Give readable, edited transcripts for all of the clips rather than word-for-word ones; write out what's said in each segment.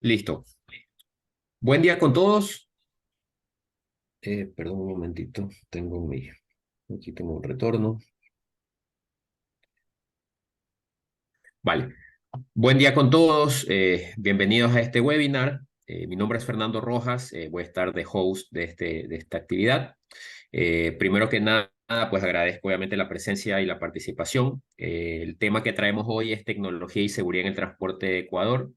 Listo. Buen día con todos. Perdón un momentito. Aquí tengo un retorno. Vale. Buen día con todos. Bienvenidos a este webinar. Mi nombre es Fernando Rojas. Voy a estar de host de esta actividad. Primero que nada, pues agradezco obviamente la presencia y la participación. El tema que traemos hoy es tecnología y seguridad en el transporte de Ecuador,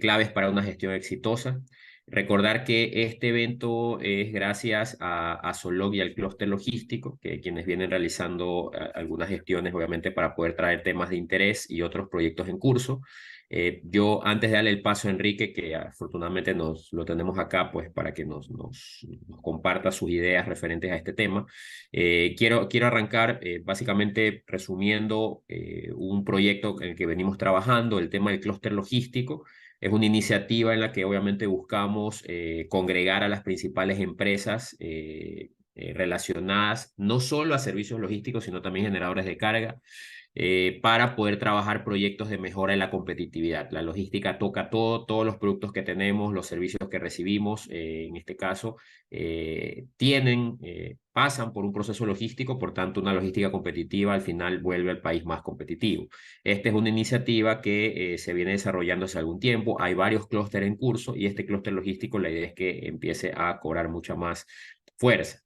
claves para una gestión exitosa. Recordar que este evento es gracias a Solog y al clúster logístico, que quienes vienen realizando algunas gestiones, obviamente, para poder traer temas de interés y otros proyectos en curso. Yo, antes de darle el paso a Enrique, que afortunadamente nos lo tenemos acá, pues para que nos comparta sus ideas referentes a este tema, quiero arrancar básicamente resumiendo un proyecto en el que venimos trabajando, el tema del clúster logístico. Es una iniciativa en la que obviamente buscamos congregar a las principales empresas relacionadas no solo a servicios logísticos, sino también generadores de carga, para poder trabajar proyectos de mejora en la competitividad. La logística toca todos los productos que tenemos, los servicios que recibimos, en este caso, pasan por un proceso logístico, por tanto, una logística competitiva al final vuelve al país más competitivo. Esta es una iniciativa que se viene desarrollando hace algún tiempo. Hay varios clústeres en curso y este clúster logístico, la idea es que empiece a cobrar mucha más fuerza.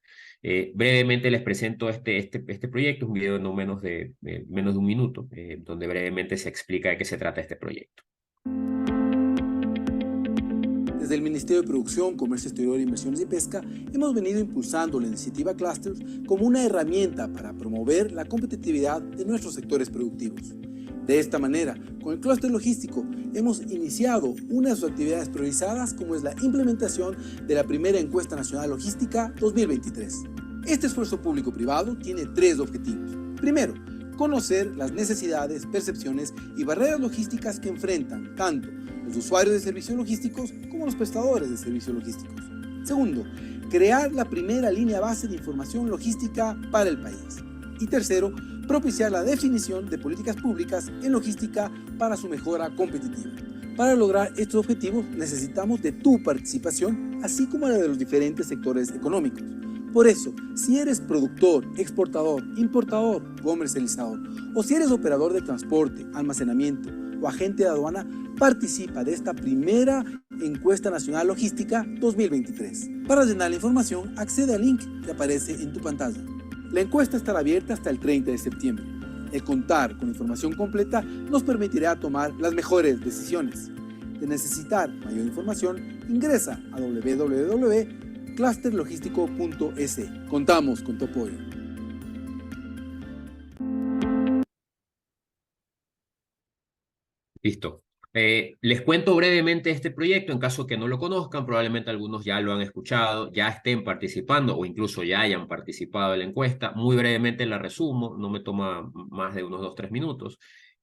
Brevemente les presento este proyecto, un video de no menos de un minuto, donde brevemente se explica de qué se trata este proyecto. Desde el Ministerio de Producción, Comercio Exterior, Inversiones y Pesca, hemos venido impulsando la iniciativa Clusters como una herramienta para promover la competitividad de nuestros sectores productivos. De esta manera, con el clúster logístico, hemos iniciado una de sus actividades priorizadas, como es la implementación de la primera encuesta nacional logística 2023. Este esfuerzo público-privado tiene tres objetivos. Primero, conocer las necesidades, percepciones y barreras logísticas que enfrentan tanto los usuarios de servicios logísticos como los prestadores de servicios logísticos. Segundo, crear la primera línea base de información logística para el país. Y tercero, propiciar la definición de políticas públicas en logística para su mejora competitiva. Para lograr estos objetivos necesitamos de tu participación, así como la de los diferentes sectores económicos. Por eso, si eres productor, exportador, importador, comercializador, o si eres operador de transporte, almacenamiento o agente de aduana, participa de esta primera encuesta nacional logística 2023. Para llenar la información, accede al link que aparece en tu pantalla. La encuesta estará abierta hasta el 30 de septiembre. El contar con información completa nos permitirá tomar las mejores decisiones. De necesitar mayor información, ingresa a www.clusterlogistico.es. Contamos con tu apoyo. Listo. Les cuento brevemente este proyecto, en caso que no lo conozcan, probablemente algunos ya lo han escuchado, ya estén participando o incluso ya hayan participado en la encuesta. Muy brevemente la resumo, no me toma más de unos 2, 3 minutos.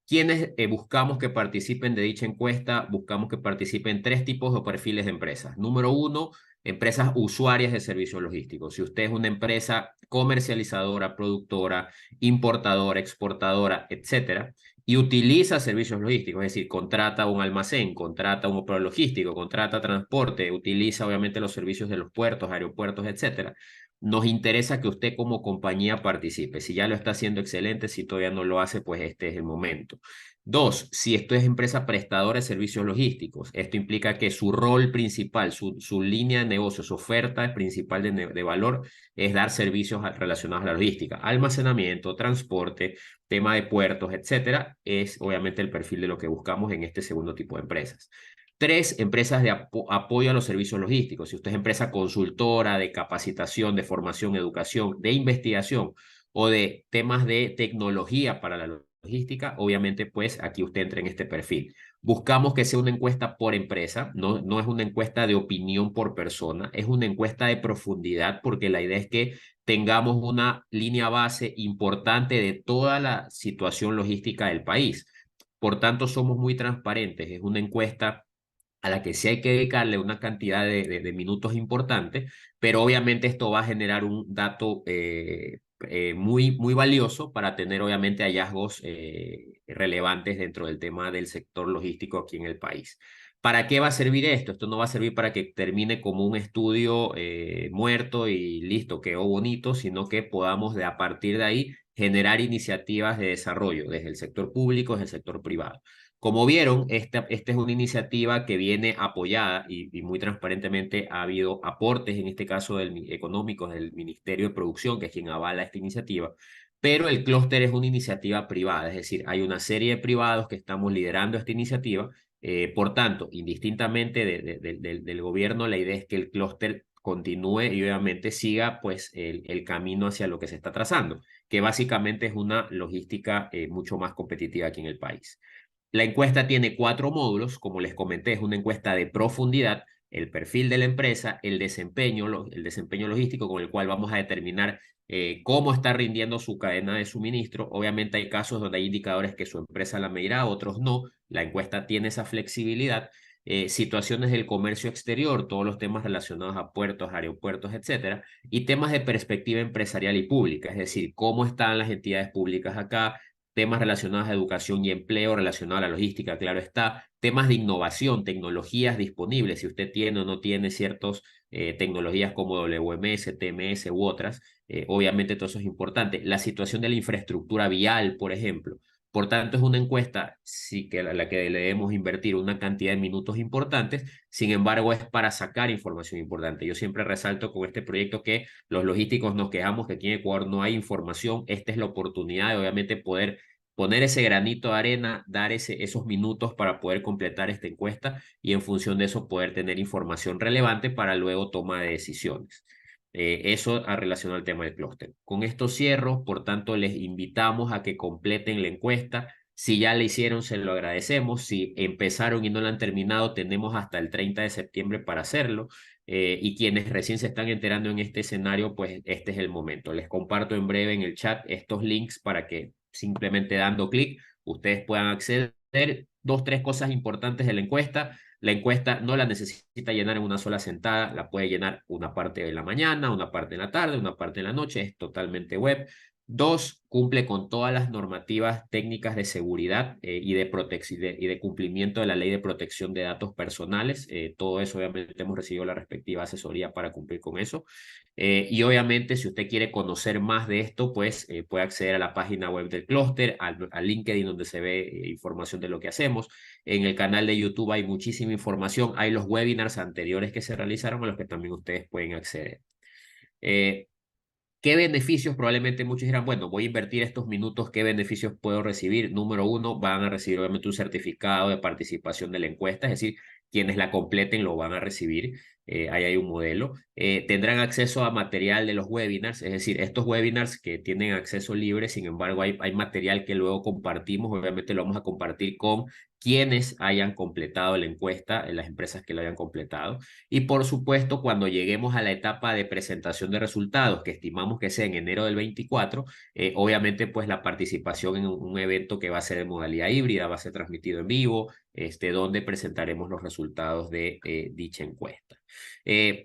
Quienes buscamos que participen de dicha encuesta, buscamos que participen tres tipos de perfiles de empresas. Número uno, empresas usuarias de servicios logísticos. Si usted es una empresa comercializadora, productora, importadora, exportadora, etcétera, y utiliza servicios logísticos, es decir, contrata un almacén, contrata un operador logístico, contrata transporte, utiliza obviamente los servicios de los puertos, aeropuertos, etcétera. Nos interesa que usted como compañía participe. Si ya lo está haciendo, excelente. Si todavía no lo hace, pues este es el momento. Dos, si esto es empresa prestadora de servicios logísticos, esto implica que su rol principal, su línea de negocio, su oferta principal de valor es dar servicios relacionados a la logística, almacenamiento, transporte, tema de puertos, etcétera, es obviamente el perfil de lo que buscamos en este segundo tipo de empresas. Tres, empresas de apoyo a los servicios logísticos. Si usted es empresa consultora de capacitación, de formación, educación, de investigación o de temas de tecnología para la logística, obviamente pues aquí usted entra en este perfil. Buscamos que sea una encuesta por empresa, no es una encuesta de opinión por persona, es una encuesta de profundidad porque la idea es que tengamos una línea base importante de toda la situación logística del país. Por tanto, somos muy transparentes. Es una encuesta a la que sí hay que dedicarle una cantidad de minutos importante, pero obviamente esto va a generar un dato muy valioso para tener obviamente hallazgos relevantes dentro del tema del sector logístico aquí en el país. ¿Para qué va a servir esto? Esto no va a servir para que termine como un estudio muerto y listo, quedó bonito, sino que podamos a partir de ahí generar iniciativas de desarrollo desde el sector público, desde el sector privado. Como vieron, esta es una iniciativa que viene apoyada y muy transparentemente ha habido aportes, en este caso económicos del Ministerio de Producción, que es quien avala esta iniciativa, pero el clúster es una iniciativa privada, es decir, hay una serie de privados que estamos liderando esta iniciativa. Por tanto, indistintamente del gobierno, la idea es que el clúster continúe y obviamente siga pues el camino hacia lo que se está trazando, que básicamente es una logística mucho más competitiva aquí en el país. La encuesta tiene 4 módulos, como les comenté, es una encuesta de profundidad, el perfil de la empresa, el desempeño logístico con el cual vamos a determinar cómo está rindiendo su cadena de suministro. Obviamente hay casos donde hay indicadores que su empresa la medirá, otros no. La encuesta tiene esa flexibilidad. Situaciones del comercio exterior, todos los temas relacionados a puertos, aeropuertos, etcétera, y temas de perspectiva empresarial y pública, es decir, cómo están las entidades públicas acá, temas relacionados a educación y empleo, relacionados a la logística, claro está, temas de innovación, tecnologías disponibles, si usted tiene o no tiene ciertas tecnologías como WMS, TMS u otras, obviamente todo eso es importante. La situación de la infraestructura vial, por ejemplo. Por tanto, es una encuesta sí, que la que le debemos invertir una cantidad de minutos importantes, sin embargo, es para sacar información importante. Yo siempre resalto con este proyecto que los logísticos nos quejamos que aquí en Ecuador no hay información. Esta es la oportunidad de obviamente poder poner ese granito de arena, dar esos minutos para poder completar esta encuesta y en función de eso poder tener información relevante para luego toma de decisiones. Eso a relación al tema del clúster. Con esto cierro, por tanto les invitamos a que completen la encuesta. Si ya la hicieron, se lo agradecemos. Si empezaron y no la han terminado, tenemos hasta el 30 de septiembre para hacerlo. Y quienes recién se están enterando en este escenario, pues este es el momento. Les comparto en breve en el chat estos links para que simplemente dando clic ustedes puedan acceder. 2, 3 cosas importantes de la encuesta. La encuesta no la necesita llenar en una sola sentada, la puede llenar una parte de la mañana, una parte de la tarde, una parte de la noche, es totalmente web. 2, cumple con todas las normativas técnicas de seguridad y de protección y de cumplimiento de la ley de protección de datos personales. Todo eso obviamente hemos recibido la respectiva asesoría para cumplir con eso. Y obviamente si usted quiere conocer más de esto, pues puede acceder a la página web del clúster, al LinkedIn donde se ve información de lo que hacemos. En el canal de YouTube hay muchísima información, hay los webinars anteriores que se realizaron a los que también ustedes pueden acceder. Eh, ¿Qué beneficios? Probablemente muchos dirán, bueno, voy a invertir estos minutos, ¿qué beneficios puedo recibir? Número uno, van a recibir obviamente un certificado de participación de la encuesta, es decir, quienes la completen lo van a recibir. Ahí hay un modelo. Tendrán acceso a material de los webinars, es decir, estos webinars que tienen acceso libre, sin embargo, hay material que luego compartimos, obviamente lo vamos a compartir con quienes hayan completado la encuesta, en las empresas que lo hayan completado. Y por supuesto, cuando lleguemos a la etapa de presentación de resultados, que estimamos que sea en enero del 24, obviamente pues la participación en un evento que va a ser de modalidad híbrida, va a ser transmitido en vivo, donde presentaremos los resultados de dicha encuesta.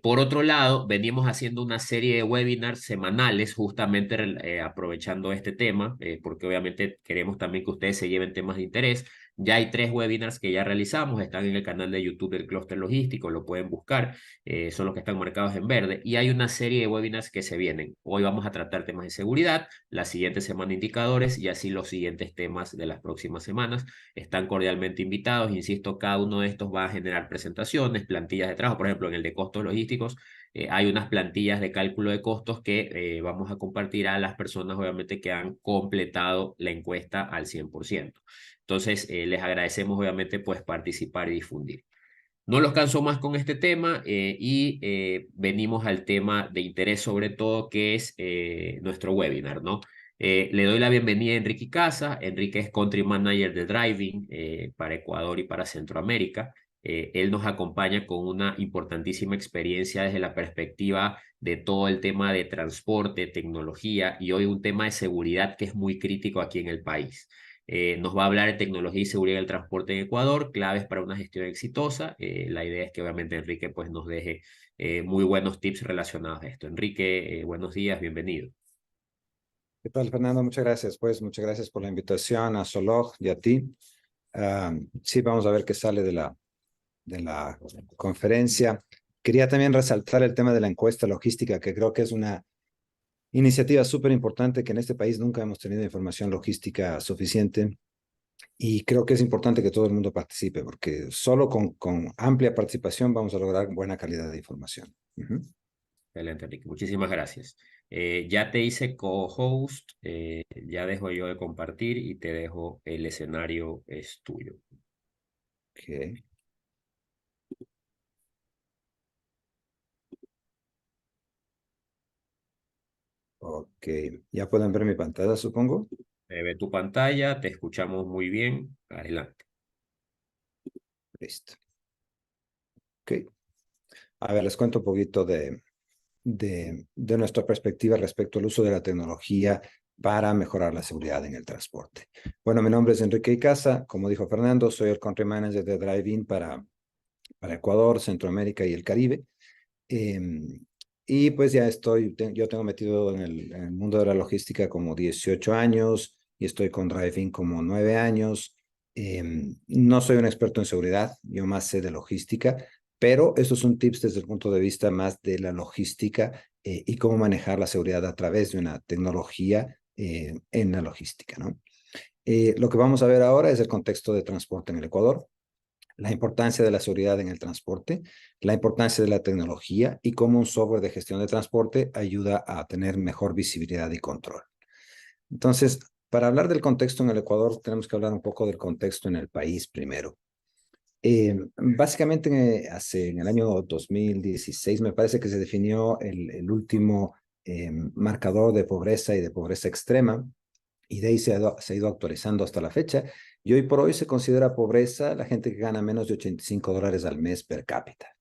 Por otro lado, venimos haciendo una serie de webinars semanales, justamente aprovechando este tema, porque obviamente queremos también que ustedes se lleven temas de interés. Ya hay 3 webinars que ya realizamos, están en el canal de YouTube del Clúster Logístico, lo pueden buscar, son los que están marcados en verde. Y hay una serie de webinars que se vienen. Hoy vamos a tratar temas de seguridad, la siguiente semana indicadores y así los siguientes temas de las próximas semanas. Están cordialmente invitados, insisto, cada uno de estos va a generar presentaciones, plantillas de trabajo, por ejemplo, en el de costos logísticos. Hay unas plantillas de cálculo de costos que vamos a compartir a las personas, obviamente, que han completado la encuesta al 100%. Entonces, les agradecemos obviamente pues participar y difundir. No los canso más con este tema y venimos al tema de interés sobre todo que es nuestro webinar, ¿no? Le doy la bienvenida a Enrique Casa. Enrique es Country Manager de Driving para Ecuador y para Centroamérica. Él nos acompaña con una importantísima experiencia desde la perspectiva de todo el tema de transporte, tecnología y hoy un tema de seguridad que es muy crítico aquí en el país. Nos va a hablar de tecnología y seguridad del transporte en Ecuador, claves para una gestión exitosa. La idea es que obviamente Enrique pues, nos deje muy buenos tips relacionados a esto. Enrique, buenos días, bienvenido. ¿Qué tal, Fernando? Muchas gracias. Pues muchas gracias por la invitación a Solog y a ti. Sí, vamos a ver qué sale de la de la conferencia. Quería también resaltar el tema de la encuesta logística, que creo que es una iniciativa súper importante, que en este país nunca hemos tenido información logística suficiente. Y creo que es importante que todo el mundo participe, porque solo con amplia participación vamos a lograr buena calidad de información. Excelente, Enrique. Muchísimas gracias. Ya te hice co-host, ya dejo yo de compartir y te dejo el escenario es tuyo. Ok. Ok, ya pueden ver mi pantalla, supongo. Ve tu pantalla, te escuchamos muy bien. Adelante. Listo. Ok. A ver, les cuento un poquito de nuestra perspectiva respecto al uso de la tecnología para mejorar la seguridad en el transporte. Bueno, mi nombre es Enrique Icaza. Como dijo Fernando, soy el Country Manager de Drive-In para Ecuador, Centroamérica y el Caribe. Y pues ya yo tengo metido en el mundo de la logística como 18 años y estoy con Drive-In como 9 años. No soy un experto en seguridad, yo más sé de logística, pero estos son tips desde el punto de vista más de la logística y cómo manejar la seguridad a través de una tecnología en la logística, ¿no? Lo que vamos a ver ahora es el contexto de transporte en el Ecuador, la importancia de la seguridad en el transporte, la importancia de la tecnología y cómo un software de gestión de transporte ayuda a tener mejor visibilidad y control. Entonces, para hablar del contexto en el Ecuador, tenemos que hablar un poco del contexto en el país primero. Básicamente, en el año 2016, me parece que se definió el último marcador de pobreza y de pobreza extrema, y de ahí se ha ido actualizando hasta la fecha. Y hoy por hoy se considera pobreza la gente que gana menos de $85 al mes per cápita,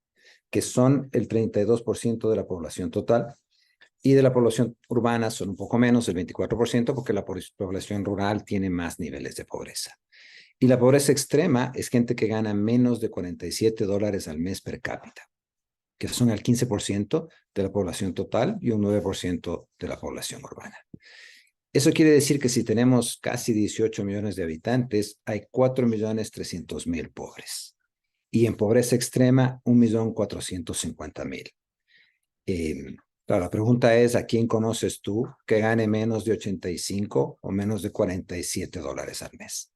que son el 32% de la población total. Y de la población urbana son un poco menos, el 24%, porque la población rural tiene más niveles de pobreza. Y la pobreza extrema es gente que gana menos de $47 al mes per cápita, que son el 15% de la población total y un 9% de la población urbana. Eso quiere decir que si tenemos casi 18 millones de habitantes, hay 4.300.000 pobres. Y en pobreza extrema, 1.450.000. Claro, la pregunta es, ¿a quién conoces tú que gane menos de 85 o menos de $47 al mes?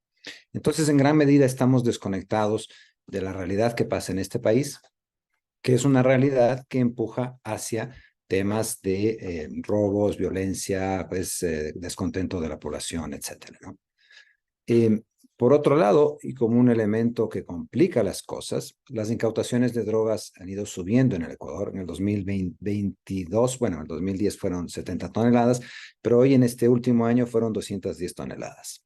Entonces, en gran medida estamos desconectados de la realidad que pasa en este país, que es una realidad que empuja hacia temas de robos, violencia, pues, descontento de la población, etcétera, ¿no? Por otro lado, y como un elemento que complica las cosas, las incautaciones de drogas han ido subiendo en el Ecuador. En el 2022, bueno, en el 2010 fueron 70 toneladas, pero hoy en este último año fueron 210 toneladas.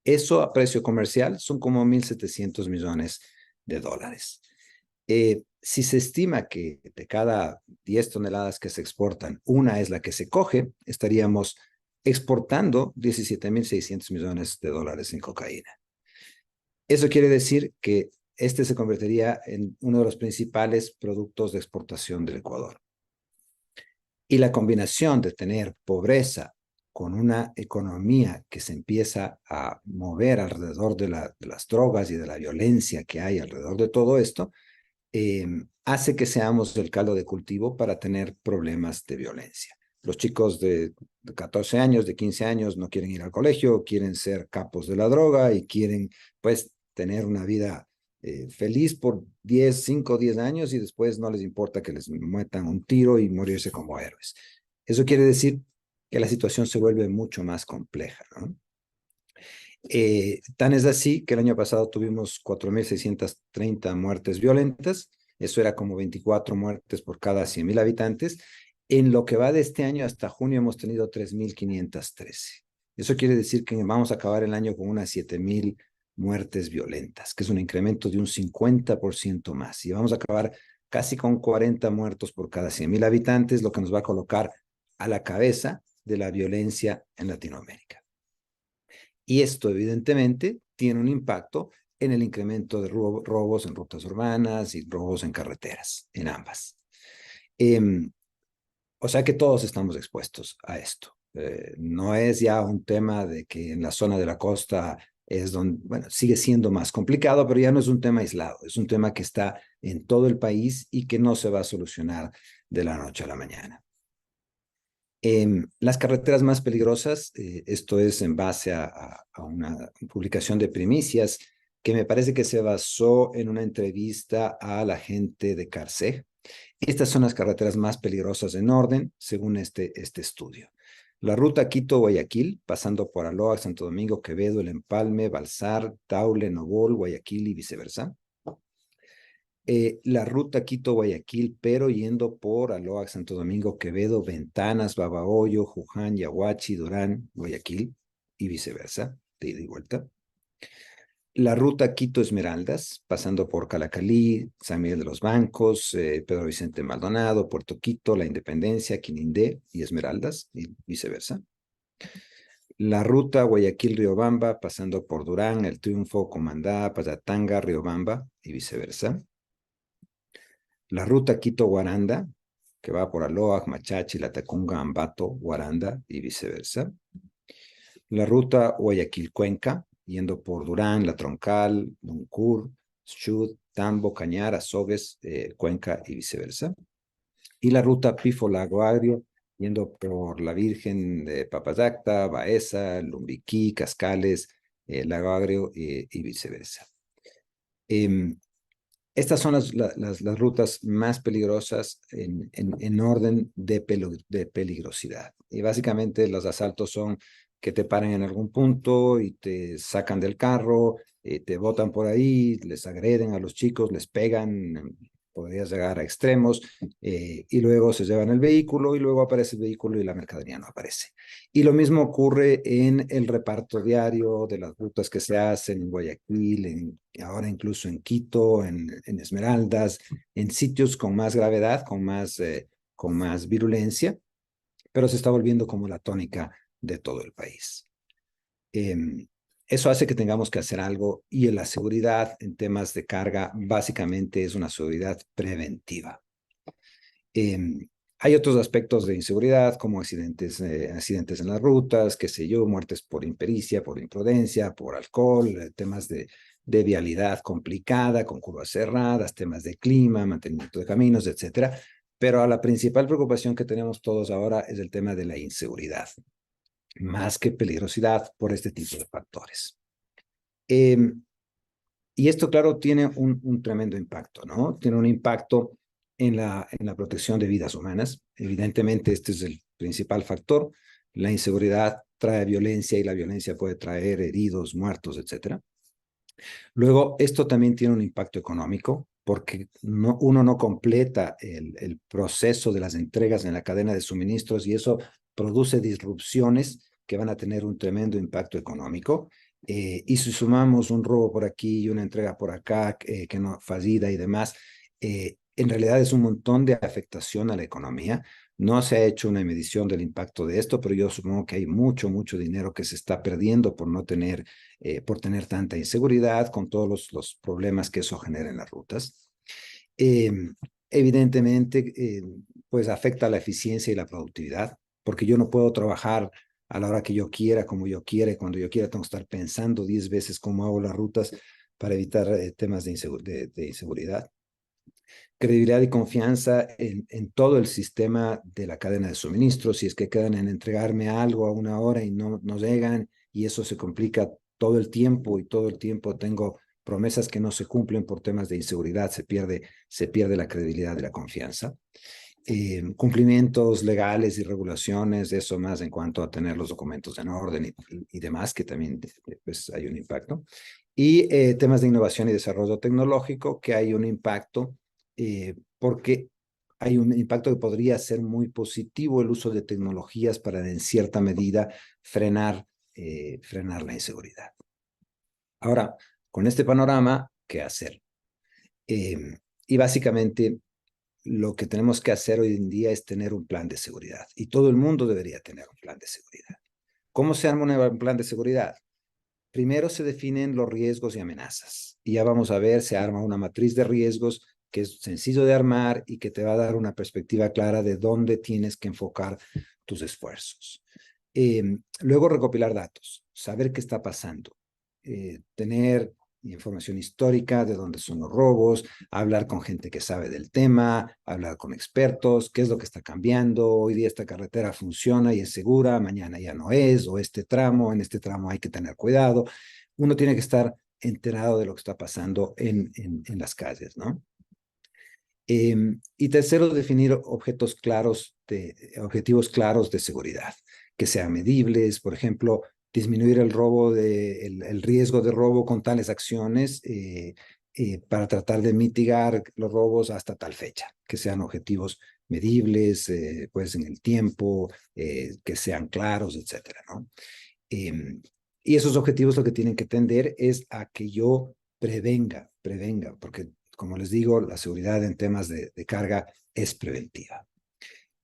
Eso a precio comercial son como 1.700 millones de dólares. Si se estima que de cada 10 toneladas que se exportan, una es la que se coge, estaríamos exportando 17.600 millones de dólares en cocaína. Eso quiere decir que este se convertiría en uno de los principales productos de exportación del Ecuador. Y la combinación de tener pobreza con una economía que se empieza a mover alrededor de las drogas y de la violencia que hay alrededor de todo esto, hace que seamos el caldo de cultivo para tener problemas de violencia. Los chicos de 14 años, de 15 años no quieren ir al colegio, quieren ser capos de la droga y quieren pues tener una vida feliz por 5 o 10 años y después no les importa que les metan un tiro y morirse como héroes. Eso quiere decir que la situación se vuelve mucho más compleja, ¿no? Tan es así que el año pasado tuvimos 4.630 muertes violentas, eso era como 24 muertes por cada 100.000 habitantes. En lo que va de este año hasta junio hemos tenido 3.513. Eso quiere decir que vamos a acabar el año con unas 7.000 muertes violentas, que es un incremento de un 50% más. Y vamos a acabar casi con 40 muertos por cada 100.000 habitantes, lo que nos va a colocar a la cabeza de la violencia en Latinoamérica. Y esto, evidentemente, tiene un impacto en el incremento de robos en rutas urbanas y robos en carreteras, en ambas. O sea que todos estamos expuestos a esto. No es ya un tema de que en la zona de la costa es donde, bueno, sigue siendo más complicado, pero ya no es un tema aislado, es un tema que está en todo el país y que no se va a solucionar de la noche a la mañana. Las carreteras más peligrosas, esto es en base a una publicación de Primicias, que me parece que se basó en una entrevista a la gente de Carcej. Estas son las carreteras más peligrosas en orden, según este estudio. La ruta Quito-Guayaquil, pasando por Aloa, Santo Domingo, Quevedo, El Empalme, Balsar, Taule, Nogol, Guayaquil y viceversa. La ruta Quito-Guayaquil, pero yendo por Aloa, Santo Domingo, Quevedo, Ventanas, Babahoyo, Juján, Yaguachi, Durán, Guayaquil y viceversa, de ida y vuelta. La ruta Quito-Esmeraldas, pasando por Calacalí, San Miguel de los Bancos, Pedro Vicente Maldonado, Puerto Quito, La Independencia, Quinindé y Esmeraldas y viceversa. La ruta Guayaquil-Riobamba, pasando por Durán, El Triunfo, Comandá, Payatanga, Riobamba y viceversa. La ruta Quito-Guaranda, que va por Aloa, Machachi, Latacunga, Ambato, Guaranda y viceversa. La ruta Guayaquil-Cuenca, yendo por Durán, La Troncal, Muncur, Chud, Tambo, Cañar, Azogues, Cuenca y viceversa. Y la ruta Pifo-Lago Agrio, yendo por La Virgen de Papayacta, Baeza, Lumbiquí, Cascales, Lago Agrio y viceversa. Estas son las rutas más peligrosas en orden de peligrosidad. Y básicamente los asaltos son que te paran en algún punto y te sacan del carro, te botan por ahí, les agreden a los chicos, les pegan, podrías llegar a extremos, y luego se llevan el vehículo y luego aparece el vehículo y la mercadería no aparece. Y lo mismo ocurre en el reparto diario de las rutas que se hacen en Guayaquil, ahora incluso en Quito, en Esmeraldas, en sitios con más gravedad, con más virulencia, pero se está volviendo como la tónica de todo el país. Eso hace que tengamos que hacer algo y la seguridad en temas de carga básicamente es una seguridad preventiva. Hay otros aspectos de inseguridad como accidentes en las rutas, qué sé yo, muertes por impericia, por imprudencia, por alcohol, temas de vialidad complicada, con curvas cerradas, temas de clima, mantenimiento de caminos, etcétera. Pero la principal preocupación que tenemos todos ahora es el tema de la inseguridad, más que peligrosidad por este tipo de factores. Y esto, claro, tiene un tremendo impacto, ¿no? Tiene un impacto en la protección de vidas humanas. Evidentemente, este es el principal factor. La inseguridad trae violencia y la violencia puede traer heridos, muertos, etcétera. Luego, esto también tiene un impacto económico porque uno no completa el proceso de las entregas en la cadena de suministros y eso produce disrupciones que van a tener un tremendo impacto económico. Y si sumamos un robo por aquí y una entrega por acá que no fallida y demás, en realidad es un montón de afectación a la economía. No se ha hecho una medición del impacto de esto, pero yo supongo que hay mucho dinero que se está perdiendo por no tener, por tener tanta inseguridad con todos los problemas que eso genera en las rutas. Evidentemente, pues afecta la eficiencia y la productividad, porque yo no puedo trabajar a la hora que yo quiera, como yo quiera, y cuando yo quiera tengo que estar pensando 10 veces cómo hago las rutas para evitar temas de inseguridad. Credibilidad y confianza en todo el sistema de la cadena de suministro. Si es que quedan en entregarme algo a una hora y no llegan, y eso se complica todo el tiempo, y todo el tiempo tengo promesas que no se cumplen por temas de inseguridad, se pierde la credibilidad y la confianza. Cumplimientos legales y regulaciones, eso más en cuanto a tener los documentos en orden y demás, que también pues, hay un impacto. Y temas de innovación y desarrollo tecnológico, que hay un impacto porque hay un impacto que podría ser muy positivo el uso de tecnologías para en cierta medida frenar la inseguridad. Ahora, con este panorama, ¿qué hacer? Y básicamente lo que tenemos que hacer hoy en día es tener un plan de seguridad y todo el mundo debería tener un plan de seguridad. ¿Cómo se arma un plan de seguridad? Primero se definen los riesgos y amenazas y ya vamos a ver, se arma una matriz de riesgos que es sencillo de armar y que te va a dar una perspectiva clara de dónde tienes que enfocar tus esfuerzos. Luego recopilar datos, saber qué está pasando. tener información histórica de dónde son los robos, hablar con gente que sabe del tema, hablar con expertos, qué es lo que está cambiando. Hoy día esta carretera funciona y es segura, mañana ya no es, o en este tramo hay que tener cuidado. Uno tiene que estar enterado de lo que está pasando en las calles, ¿no? Y tercero, definir objetivos claros de seguridad, que sean medibles. Por ejemplo, disminuir el riesgo de robo con tales acciones para tratar de mitigar los robos hasta tal fecha, que sean objetivos medibles, pues en el tiempo, que sean claros, etcétera, ¿no? Y esos objetivos lo que tienen que tender es a que yo prevenga, porque como les digo, la seguridad en temas de carga es preventiva.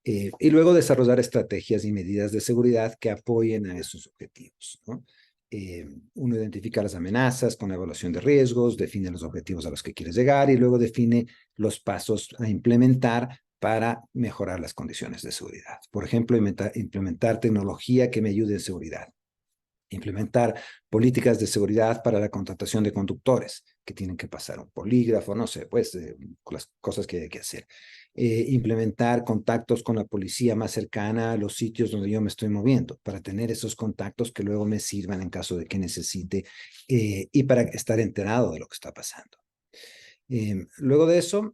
Y luego desarrollar estrategias y medidas de seguridad que apoyen a esos objetivos, ¿no? Uno identifica las amenazas con la evaluación de riesgos, define los objetivos a los que quieres llegar y luego define los pasos a implementar para mejorar las condiciones de seguridad. Por ejemplo, implementar tecnología que me ayude en seguridad. Implementar políticas de seguridad para la contratación de conductores, que tienen que pasar un polígrafo, no sé, pues las cosas que hay que hacer. Implementar contactos con la policía más cercana a los sitios donde yo me estoy moviendo, para tener esos contactos que luego me sirvan en caso de que necesite y para estar enterado de lo que está pasando. Luego de eso,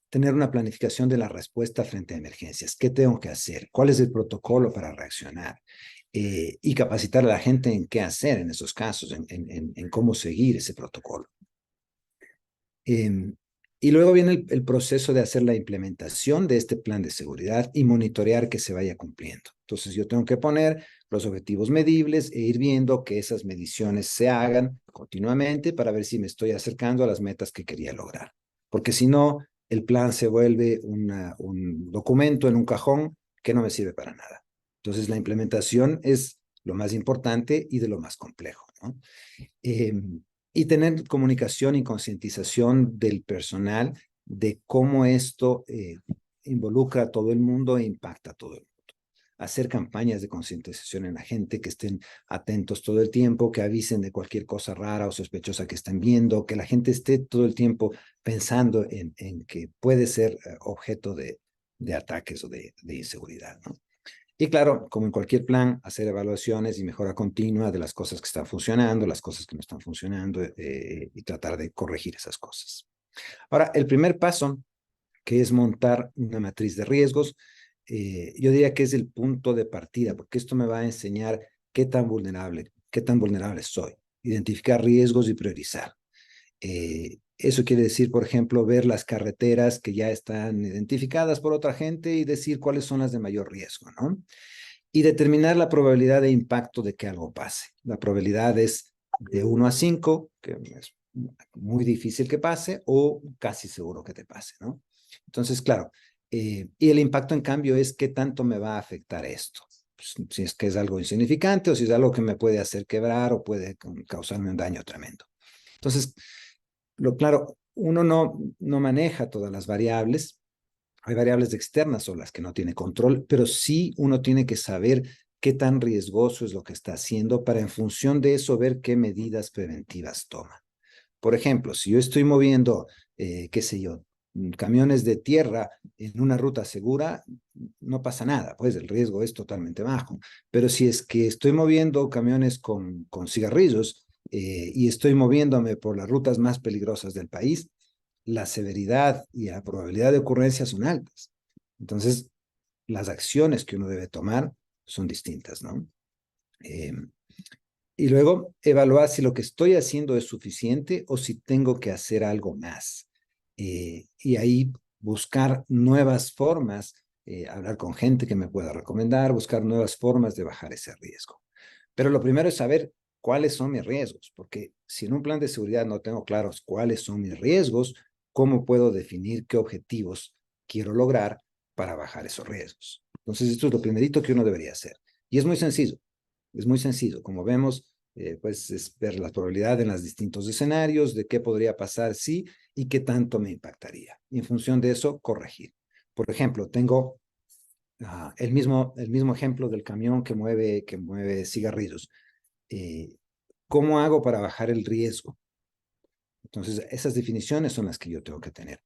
tener una planificación de la respuesta frente a emergencias. ¿Qué tengo que hacer? ¿Cuál es el protocolo para reaccionar? Y capacitar a la gente en qué hacer en esos casos, en cómo seguir ese protocolo. Y luego viene el proceso de hacer la implementación de este plan de seguridad y monitorear que se vaya cumpliendo. Entonces yo tengo que poner los objetivos medibles e ir viendo que esas mediciones se hagan continuamente para ver si me estoy acercando a las metas que quería lograr. Porque si no, el plan se vuelve un documento en un cajón que no me sirve para nada. Entonces la implementación es lo más importante y de lo más complejo, ¿no? Y tener comunicación y concientización del personal de cómo esto involucra a todo el mundo e impacta a todo el mundo. Hacer campañas de concientización en la gente, que estén atentos todo el tiempo, que avisen de cualquier cosa rara o sospechosa que estén viendo, que la gente esté todo el tiempo pensando en que puede ser objeto de ataques o de inseguridad, ¿no? Y claro, como en cualquier plan, hacer evaluaciones y mejora continua de las cosas que están funcionando, las cosas que no están funcionando y tratar de corregir esas cosas. Ahora, el primer paso, que es montar una matriz de riesgos, yo diría que es el punto de partida, porque esto me va a enseñar qué tan vulnerable soy, identificar riesgos y priorizar. Eso quiere decir, por ejemplo, ver las carreteras que ya están identificadas por otra gente y decir cuáles son las de mayor riesgo, ¿no? Y determinar la probabilidad de impacto de que algo pase. La probabilidad es de 1 a 5, que es muy difícil que pase, o casi seguro que te pase, ¿no? Entonces, claro, y el impacto, en cambio, es qué tanto me va a afectar esto. Pues, si es que es algo insignificante o si es algo que me puede hacer quebrar o puede causarme un daño tremendo. Entonces, claro, uno no maneja todas las variables. Hay variables externas o las que no tiene control, pero sí uno tiene que saber qué tan riesgoso es lo que está haciendo para en función de eso ver qué medidas preventivas toma. Por ejemplo, si yo estoy moviendo, qué sé yo, camiones de tierra en una ruta segura, no pasa nada, pues el riesgo es totalmente bajo. Pero si es que estoy moviendo camiones con cigarrillos y estoy moviéndome por las rutas más peligrosas del país, la severidad y la probabilidad de ocurrencia son altas. Entonces, las acciones que uno debe tomar son distintas, ¿no? Y luego evaluar si lo que estoy haciendo es suficiente o si tengo que hacer algo más. Y ahí buscar nuevas formas, hablar con gente que me pueda recomendar, buscar nuevas formas de bajar ese riesgo. Pero lo primero es saber cuáles son mis riesgos, porque si en un plan de seguridad no tengo claros cuáles son mis riesgos, ¿cómo puedo definir qué objetivos quiero lograr para bajar esos riesgos? Entonces, esto es lo primerito que uno debería hacer. Y es muy sencillo. Es muy sencillo. Como vemos, pues es ver la probabilidad en los distintos escenarios de qué podría pasar sí y qué tanto me impactaría. Y en función de eso, corregir. Por ejemplo, tengo el mismo ejemplo del camión que mueve cigarrillos. ¿Cómo hago para bajar el riesgo? Entonces, esas definiciones son las que yo tengo que tener.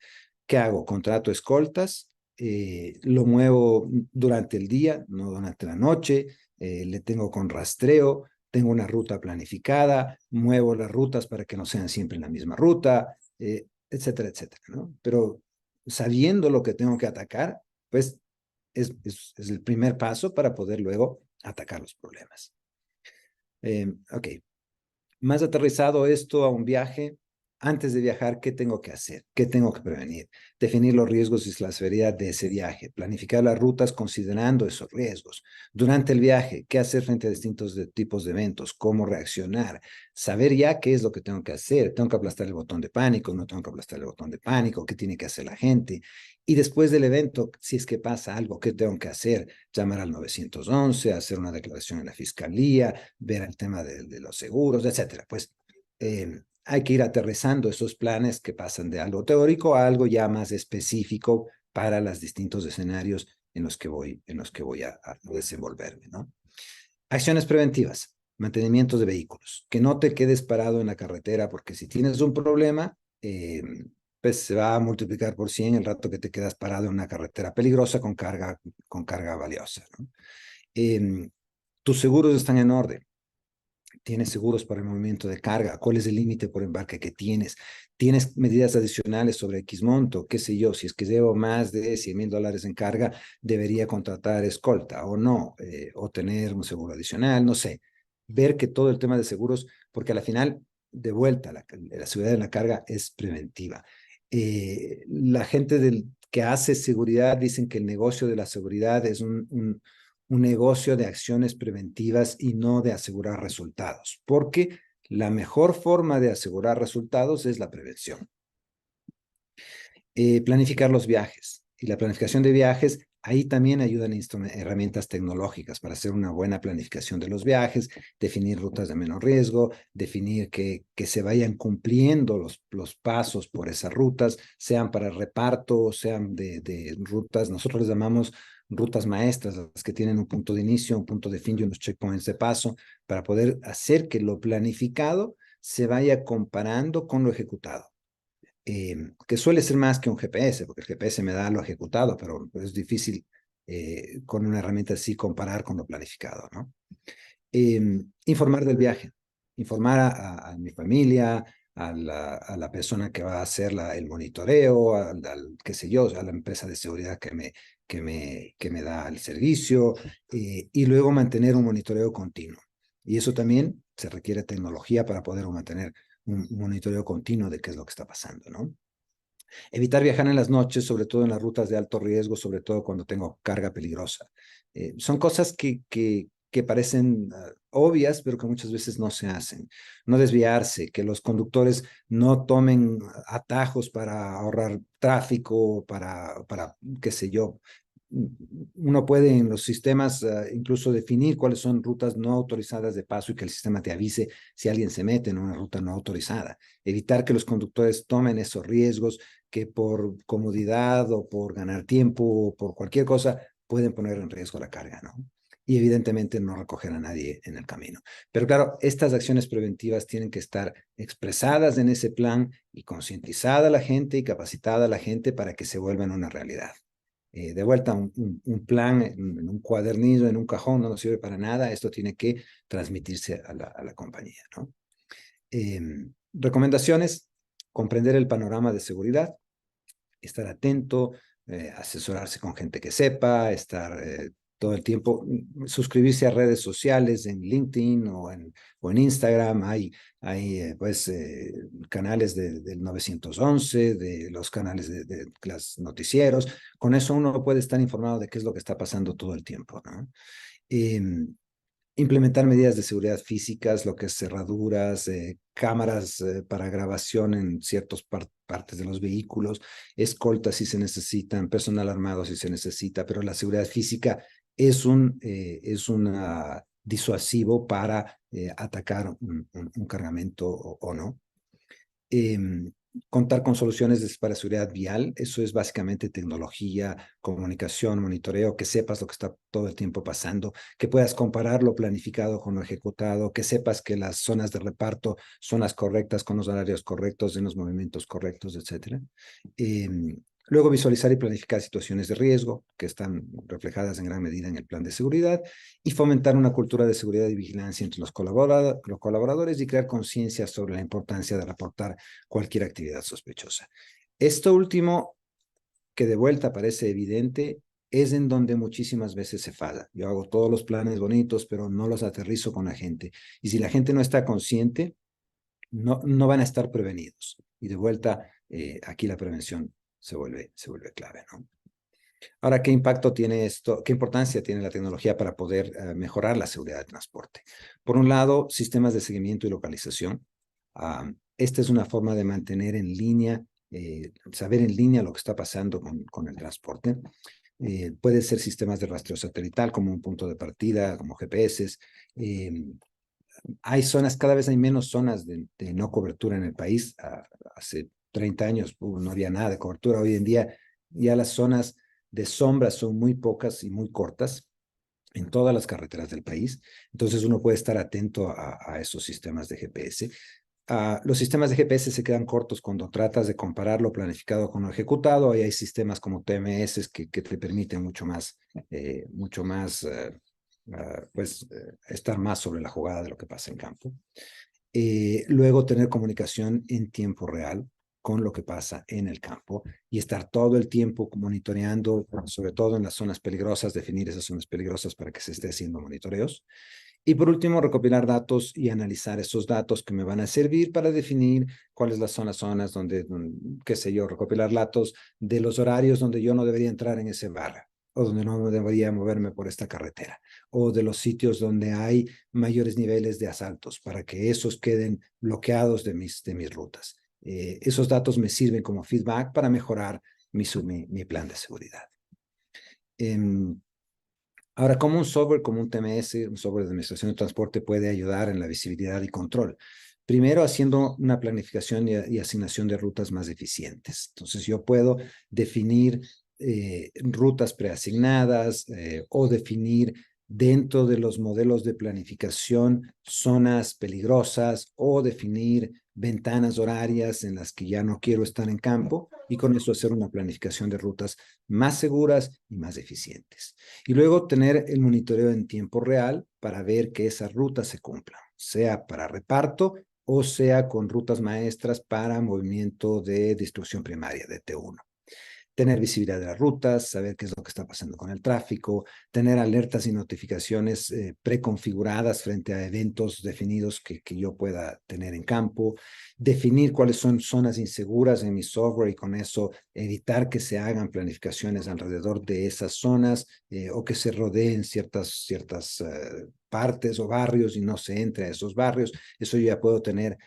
¿Qué hago? Contrato escoltas, lo muevo durante el día, no durante la noche, le tengo con rastreo, tengo una ruta planificada, muevo las rutas para que no sean siempre en la misma ruta, etcétera, etcétera, ¿no? Pero sabiendo lo que tengo que atacar, pues es el primer paso para poder luego atacar los problemas. Ok, más aterrizado esto a un viaje. Antes de viajar, ¿qué tengo que hacer? ¿Qué tengo que prevenir? Definir los riesgos y la severidad de ese viaje. Planificar las rutas considerando esos riesgos. Durante el viaje, ¿qué hacer frente a distintos tipos de eventos? ¿Cómo reaccionar? Saber ya qué es lo que tengo que hacer. ¿Tengo que aplastar el botón de pánico? ¿No tengo que aplastar el botón de pánico? ¿Qué tiene que hacer la gente? Y después del evento, si es que pasa algo, ¿qué tengo que hacer? Llamar al 911, hacer una declaración en la fiscalía, ver el tema de los seguros, etcétera. Pues hay que ir aterrizando esos planes que pasan de algo teórico a algo ya más específico para los distintos escenarios en los que voy a desenvolverme, ¿no? Acciones preventivas, mantenimiento de vehículos, que no te quedes parado en la carretera, porque si tienes un problema, pues se va a multiplicar por 100 el rato que te quedas parado en una carretera peligrosa con carga valiosa, ¿no? Tus seguros están en orden. ¿Tienes seguros para el movimiento de carga? ¿Cuál es el límite por embarque que tienes? ¿Tienes medidas adicionales sobre X monto? ¿Qué sé yo? Si es que llevo más de $100,000 en carga, ¿debería contratar escolta o no? O tener un seguro adicional, no sé. Ver que todo el tema de seguros, porque a la final, de vuelta, la seguridad de la carga es preventiva. La gente que hace seguridad dicen que el negocio de la seguridad es un negocio de acciones preventivas y no de asegurar resultados, porque la mejor forma de asegurar resultados es la prevención. Planificar los viajes. Y la planificación de viajes, ahí también ayudan herramientas tecnológicas para hacer una buena planificación de los viajes, definir rutas de menor riesgo, definir que se vayan cumpliendo los pasos por esas rutas, sean para reparto, sean de rutas, nosotros les llamamos rutas maestras, las que tienen un punto de inicio, un punto de fin y unos checkpoints de paso, para poder hacer que lo planificado se vaya comparando con lo ejecutado. Que suele ser más que un GPS, porque el GPS me da lo ejecutado, pero es difícil con una herramienta así comparar con lo planificado, ¿no? Informar del viaje, informar a mi familia, a la persona que va a hacer el monitoreo, qué sé yo, a la empresa de seguridad que me da el servicio, y luego mantener un monitoreo continuo. Y eso también se requiere tecnología para poder mantener un monitoreo continuo de qué es lo que está pasando, ¿no? Evitar viajar en las noches, sobre todo en las rutas de alto riesgo, sobre todo cuando tengo carga peligrosa. Son cosas que parecen obvias, pero que muchas veces no se hacen. No desviarse, que los conductores no tomen atajos para ahorrar tráfico, qué sé yo. Uno puede en los sistemas incluso definir cuáles son rutas no autorizadas de paso y que el sistema te avise si alguien se mete en una ruta no autorizada. Evitar que los conductores tomen esos riesgos que por comodidad o por ganar tiempo o por cualquier cosa pueden poner en riesgo la carga, ¿no? Y evidentemente no recoger a nadie en el camino. Pero claro, estas acciones preventivas tienen que estar expresadas en ese plan y concientizada la gente y capacitada la gente para que se vuelvan una realidad. De vuelta, un plan en un cuadernillo, en un cajón, no nos sirve para nada. Esto tiene que transmitirse a la compañía, ¿no? Recomendaciones: comprender el panorama de seguridad, estar atento, asesorarse con gente que sepa, estar todo el tiempo, suscribirse a redes sociales en LinkedIn o en Instagram. Hay pues canales del 911, de los canales de los noticieros. Con eso uno puede estar informado de qué es lo que está pasando todo el tiempo, ¿no? Implementar medidas de seguridad físicas, lo que es cerraduras, cámaras para grabación en ciertas partes de los vehículos, escoltas si se necesitan, personal armado si se necesita, pero la seguridad física es un disuasivo para atacar un cargamento o no. contar con soluciones para seguridad vial. Eso es básicamente tecnología, comunicación, monitoreo, que sepas lo que está todo el tiempo pasando, que puedas comparar lo planificado con lo ejecutado, que sepas que las zonas de reparto son las correctas, con los horarios correctos, en los movimientos correctos, etcétera. Luego, visualizar y planificar situaciones de riesgo que están reflejadas en gran medida en el plan de seguridad, y fomentar una cultura de seguridad y vigilancia entre los colaboradores y crear conciencia sobre la importancia de reportar cualquier actividad sospechosa. Esto último, que de vuelta parece evidente, es en donde muchísimas veces se falla. Yo hago todos los planes bonitos, pero no los aterrizo con la gente. Y si la gente no está consciente, no van a estar prevenidos. Y de vuelta, aquí la prevención se vuelve clave, ¿no? Ahora, ¿qué impacto tiene esto? ¿Qué importancia tiene la tecnología para poder mejorar la seguridad de transporte? Por un lado, sistemas de seguimiento y localización. Esta es una forma de mantener en línea, saber en línea lo que está pasando con el transporte. Puede ser sistemas de rastreo satelital como un punto de partida, como GPS. Hay zonas, cada vez hay menos zonas de no cobertura en el país. Hace 30 años no había nada de cobertura. Hoy en día ya las zonas de sombra son muy pocas y muy cortas en todas las carreteras del país. Entonces uno puede estar atento a esos sistemas de GPS. Los sistemas de GPS se quedan cortos cuando tratas de comparar lo planificado con lo ejecutado. Ahí hay sistemas como TMS que te permiten mucho más estar más sobre la jugada de lo que pasa en campo. Luego, tener comunicación en tiempo real con lo que pasa en el campo y estar todo el tiempo monitoreando, sobre todo en las zonas peligrosas, definir esas zonas peligrosas para que se esté haciendo monitoreos. Y por último, recopilar datos y analizar esos datos que me van a servir para definir cuáles son las zonas donde, qué sé yo, recopilar datos de los horarios donde yo no debería entrar en ese barrio, o donde no debería moverme por esta carretera, o de los sitios donde hay mayores niveles de asaltos, para que esos queden bloqueados de mis rutas. Esos datos me sirven como feedback para mejorar mi plan de seguridad. Ahora, ¿cómo un software como un TMS, un software de administración de transporte, puede ayudar en la visibilidad y control? Primero, haciendo una planificación y asignación de rutas más eficientes. Entonces, yo puedo definir rutas preasignadas o definir dentro de los modelos de planificación zonas peligrosas o definir ventanas horarias en las que ya no quiero estar en campo, y con eso hacer una planificación de rutas más seguras y más eficientes. Y luego tener el monitoreo en tiempo real para ver que esas rutas se cumplan, sea para reparto o sea con rutas maestras para movimiento de distribución primaria, de T1. Tener visibilidad de las rutas, saber qué es lo que está pasando con el tráfico, tener alertas y notificaciones preconfiguradas frente a eventos definidos que yo pueda tener en campo, definir cuáles son zonas inseguras en mi software y con eso evitar que se hagan planificaciones alrededor de esas zonas o que se rodeen ciertas partes o barrios y no se entre a esos barrios. Eso yo ya puedo tener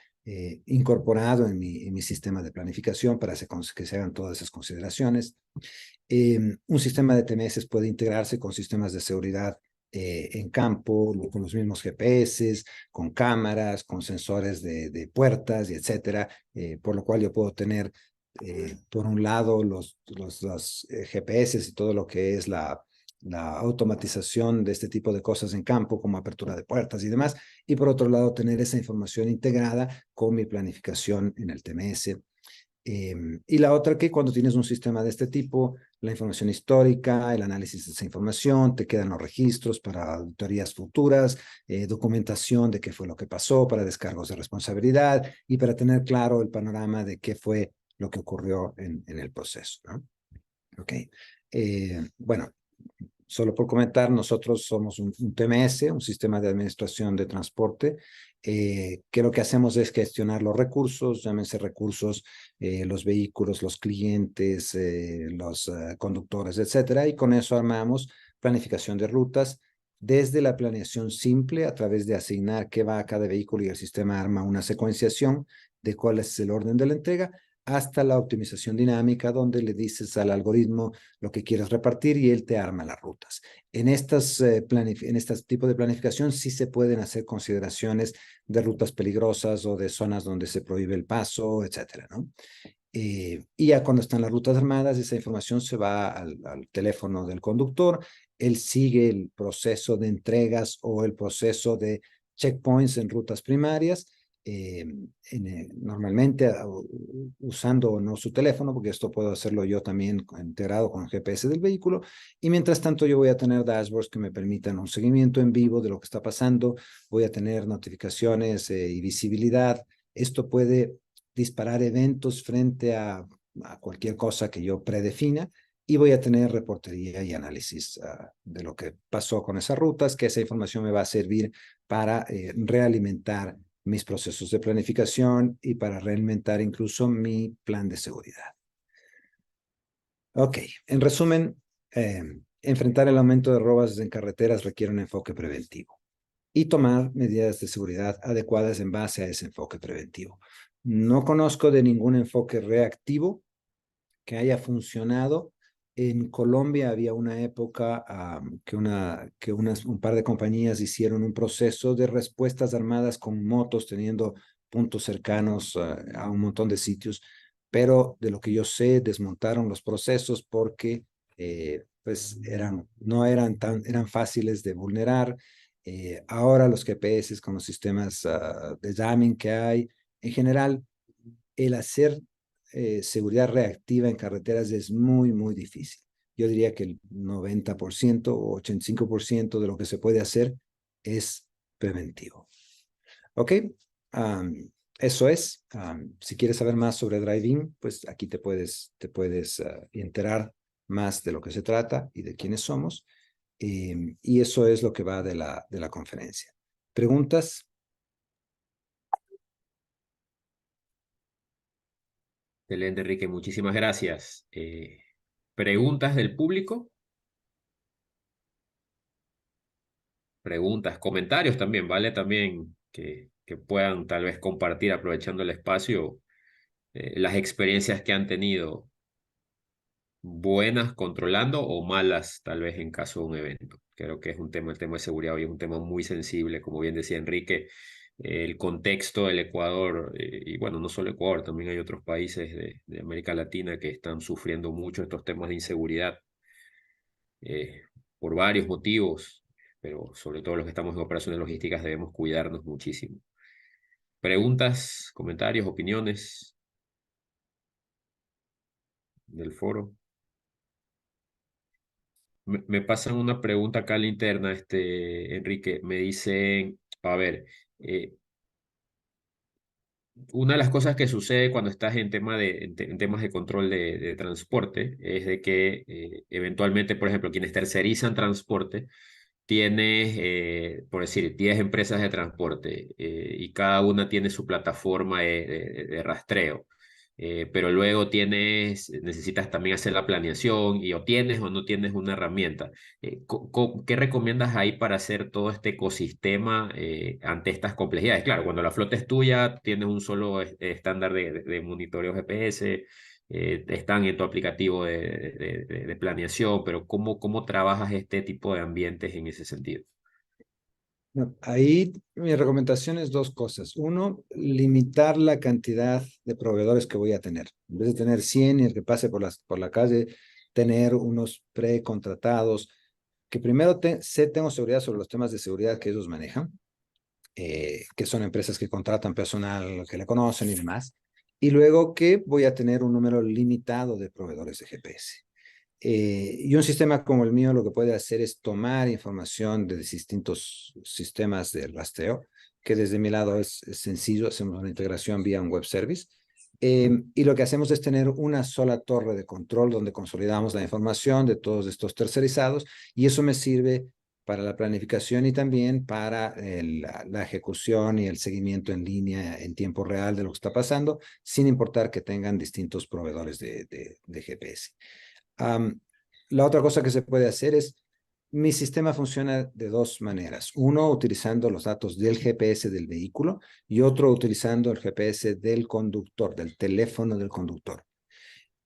incorporado en mi sistema de planificación para que se hagan todas esas consideraciones. Un sistema de TMS puede integrarse con sistemas de seguridad en campo, con los mismos GPS, con cámaras, con sensores de puertas y etcétera, por lo cual yo puedo tener, por un lado, los GPS y todo lo que es la automatización de este tipo de cosas en campo, como apertura de puertas y demás, y por otro lado tener esa información integrada con mi planificación en el TMS. Y la otra, que cuando tienes un sistema de este tipo, la información histórica, el análisis de esa información, te quedan los registros para auditorías futuras, documentación de qué fue lo que pasó, para descargos de responsabilidad y para tener claro el panorama de qué fue lo que ocurrió en el proceso, ¿no? Ok. Bueno, solo por comentar, nosotros somos un TMS, un sistema de administración de transporte, que lo que hacemos es gestionar los recursos, llámense recursos, los vehículos, los clientes, los conductores, etcétera, y con eso armamos planificación de rutas, desde la planeación simple a través de asignar qué va a cada vehículo y el sistema arma una secuenciación de cuál es el orden de la entrega, hasta la optimización dinámica, donde le dices al algoritmo lo que quieres repartir y él te arma las rutas. En este tipo de planificación sí se pueden hacer consideraciones de rutas peligrosas o de zonas donde se prohíbe el paso, etcétera, ¿no? Y ya cuando están las rutas armadas, esa información se va al teléfono del conductor, él sigue el proceso de entregas o el proceso de checkpoints en rutas primarias, normalmente usando o no su teléfono, porque esto puedo hacerlo yo también integrado con el GPS del vehículo, y mientras tanto yo voy a tener dashboards que me permitan un seguimiento en vivo de lo que está pasando, voy a tener notificaciones y visibilidad. Esto puede disparar eventos frente a cualquier cosa que yo predefina, y voy a tener reportería y análisis de lo que pasó con esas rutas, que esa información me va a servir para realimentar mis procesos de planificación y para realimentar incluso mi plan de seguridad. Ok, en resumen, enfrentar el aumento de robos en carreteras requiere un enfoque preventivo y tomar medidas de seguridad adecuadas en base a ese enfoque preventivo. No conozco de ningún enfoque reactivo que haya funcionado. En Colombia había una época un par de compañías hicieron un proceso de respuestas armadas con motos teniendo puntos cercanos a un montón de sitios, pero de lo que yo sé, desmontaron los procesos porque pues no eran fáciles de vulnerar. Ahora los GPS con los sistemas de jamming que hay, en general, el hacer seguridad reactiva en carreteras es muy, muy difícil. Yo diría que el 90% o 85% de lo que se puede hacer es preventivo. ¿Ok? Eso es. Si quieres saber más sobre Drive-In, pues aquí te puedes enterar más de lo que se trata y de quiénes somos. Y eso es lo que va de la conferencia. ¿Preguntas? Excelente, Enrique, muchísimas gracias. ¿Preguntas del público? Preguntas, comentarios también, ¿vale? También que puedan tal vez compartir aprovechando el espacio las experiencias que han tenido, buenas controlando o malas tal vez en caso de un evento. Creo que es un tema, el tema de seguridad hoy es un tema muy sensible, como bien decía Enrique, el contexto del Ecuador, y bueno, no solo Ecuador, también hay otros países de América Latina que están sufriendo mucho estos temas de inseguridad eh, por varios motivos, pero sobre todo los que estamos en operaciones logísticas debemos cuidarnos muchísimo. Preguntas, comentarios, opiniones del foro. Me pasan una pregunta acá a la interna, Enrique. Me dicen, a ver, eh, una de las cosas que sucede cuando estás en temas de control de transporte es de que eventualmente, por ejemplo, quienes tercerizan transporte, tienes, por decir, 10 empresas de transporte y cada una tiene su plataforma de rastreo. Pero luego necesitas también hacer la planeación y o tienes o no tienes una herramienta. ¿Qué recomiendas ahí para hacer todo este ecosistema ante estas complejidades? Claro, cuando la flota es tuya, tienes un solo estándar de monitoreo GPS, están en tu aplicativo de planeación, pero ¿cómo trabajas este tipo de ambientes en ese sentido? No, ahí mi recomendación es dos cosas. Uno, limitar la cantidad de proveedores que voy a tener. En vez de tener 100 y el que pase por la calle, tener unos precontratados, que primero tengo seguridad sobre los temas de seguridad que ellos manejan, que son empresas que contratan personal que le conocen y demás. Y luego que voy a tener un número limitado de proveedores de GPS. Y un sistema como el mío lo que puede hacer es tomar información de distintos sistemas de rastreo, que desde mi lado es sencillo, hacemos una integración vía un web service. Y lo que hacemos es tener una sola torre de control donde consolidamos la información de todos estos tercerizados, y eso me sirve para la planificación y también para la ejecución y el seguimiento en línea en tiempo real de lo que está pasando, sin importar que tengan distintos proveedores de GPS. La otra cosa que se puede hacer es Mi sistema funciona de dos maneras. Uno, utilizando los datos del GPS del vehículo y otro, utilizando el GPS del conductor, del teléfono del conductor.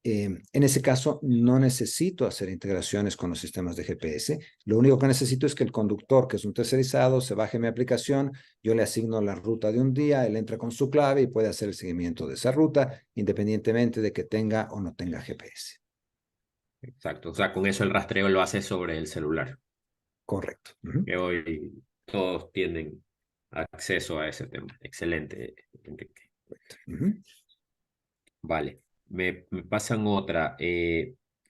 En ese caso, no necesito hacer integraciones con los sistemas de GPS. Lo único que necesito es que el conductor, que es un tercerizado, se baje mi aplicación, yo le asigno la ruta de un día, él entra con su clave y puede hacer el seguimiento de esa ruta, independientemente de que tenga o no tenga GPS. Exacto. O sea, con eso el rastreo lo hace sobre el celular, Correcto. Uh-huh. que hoy todos tienen acceso a ese tema. Excelente, Enrique. Uh-huh. Vale, me pasan otra.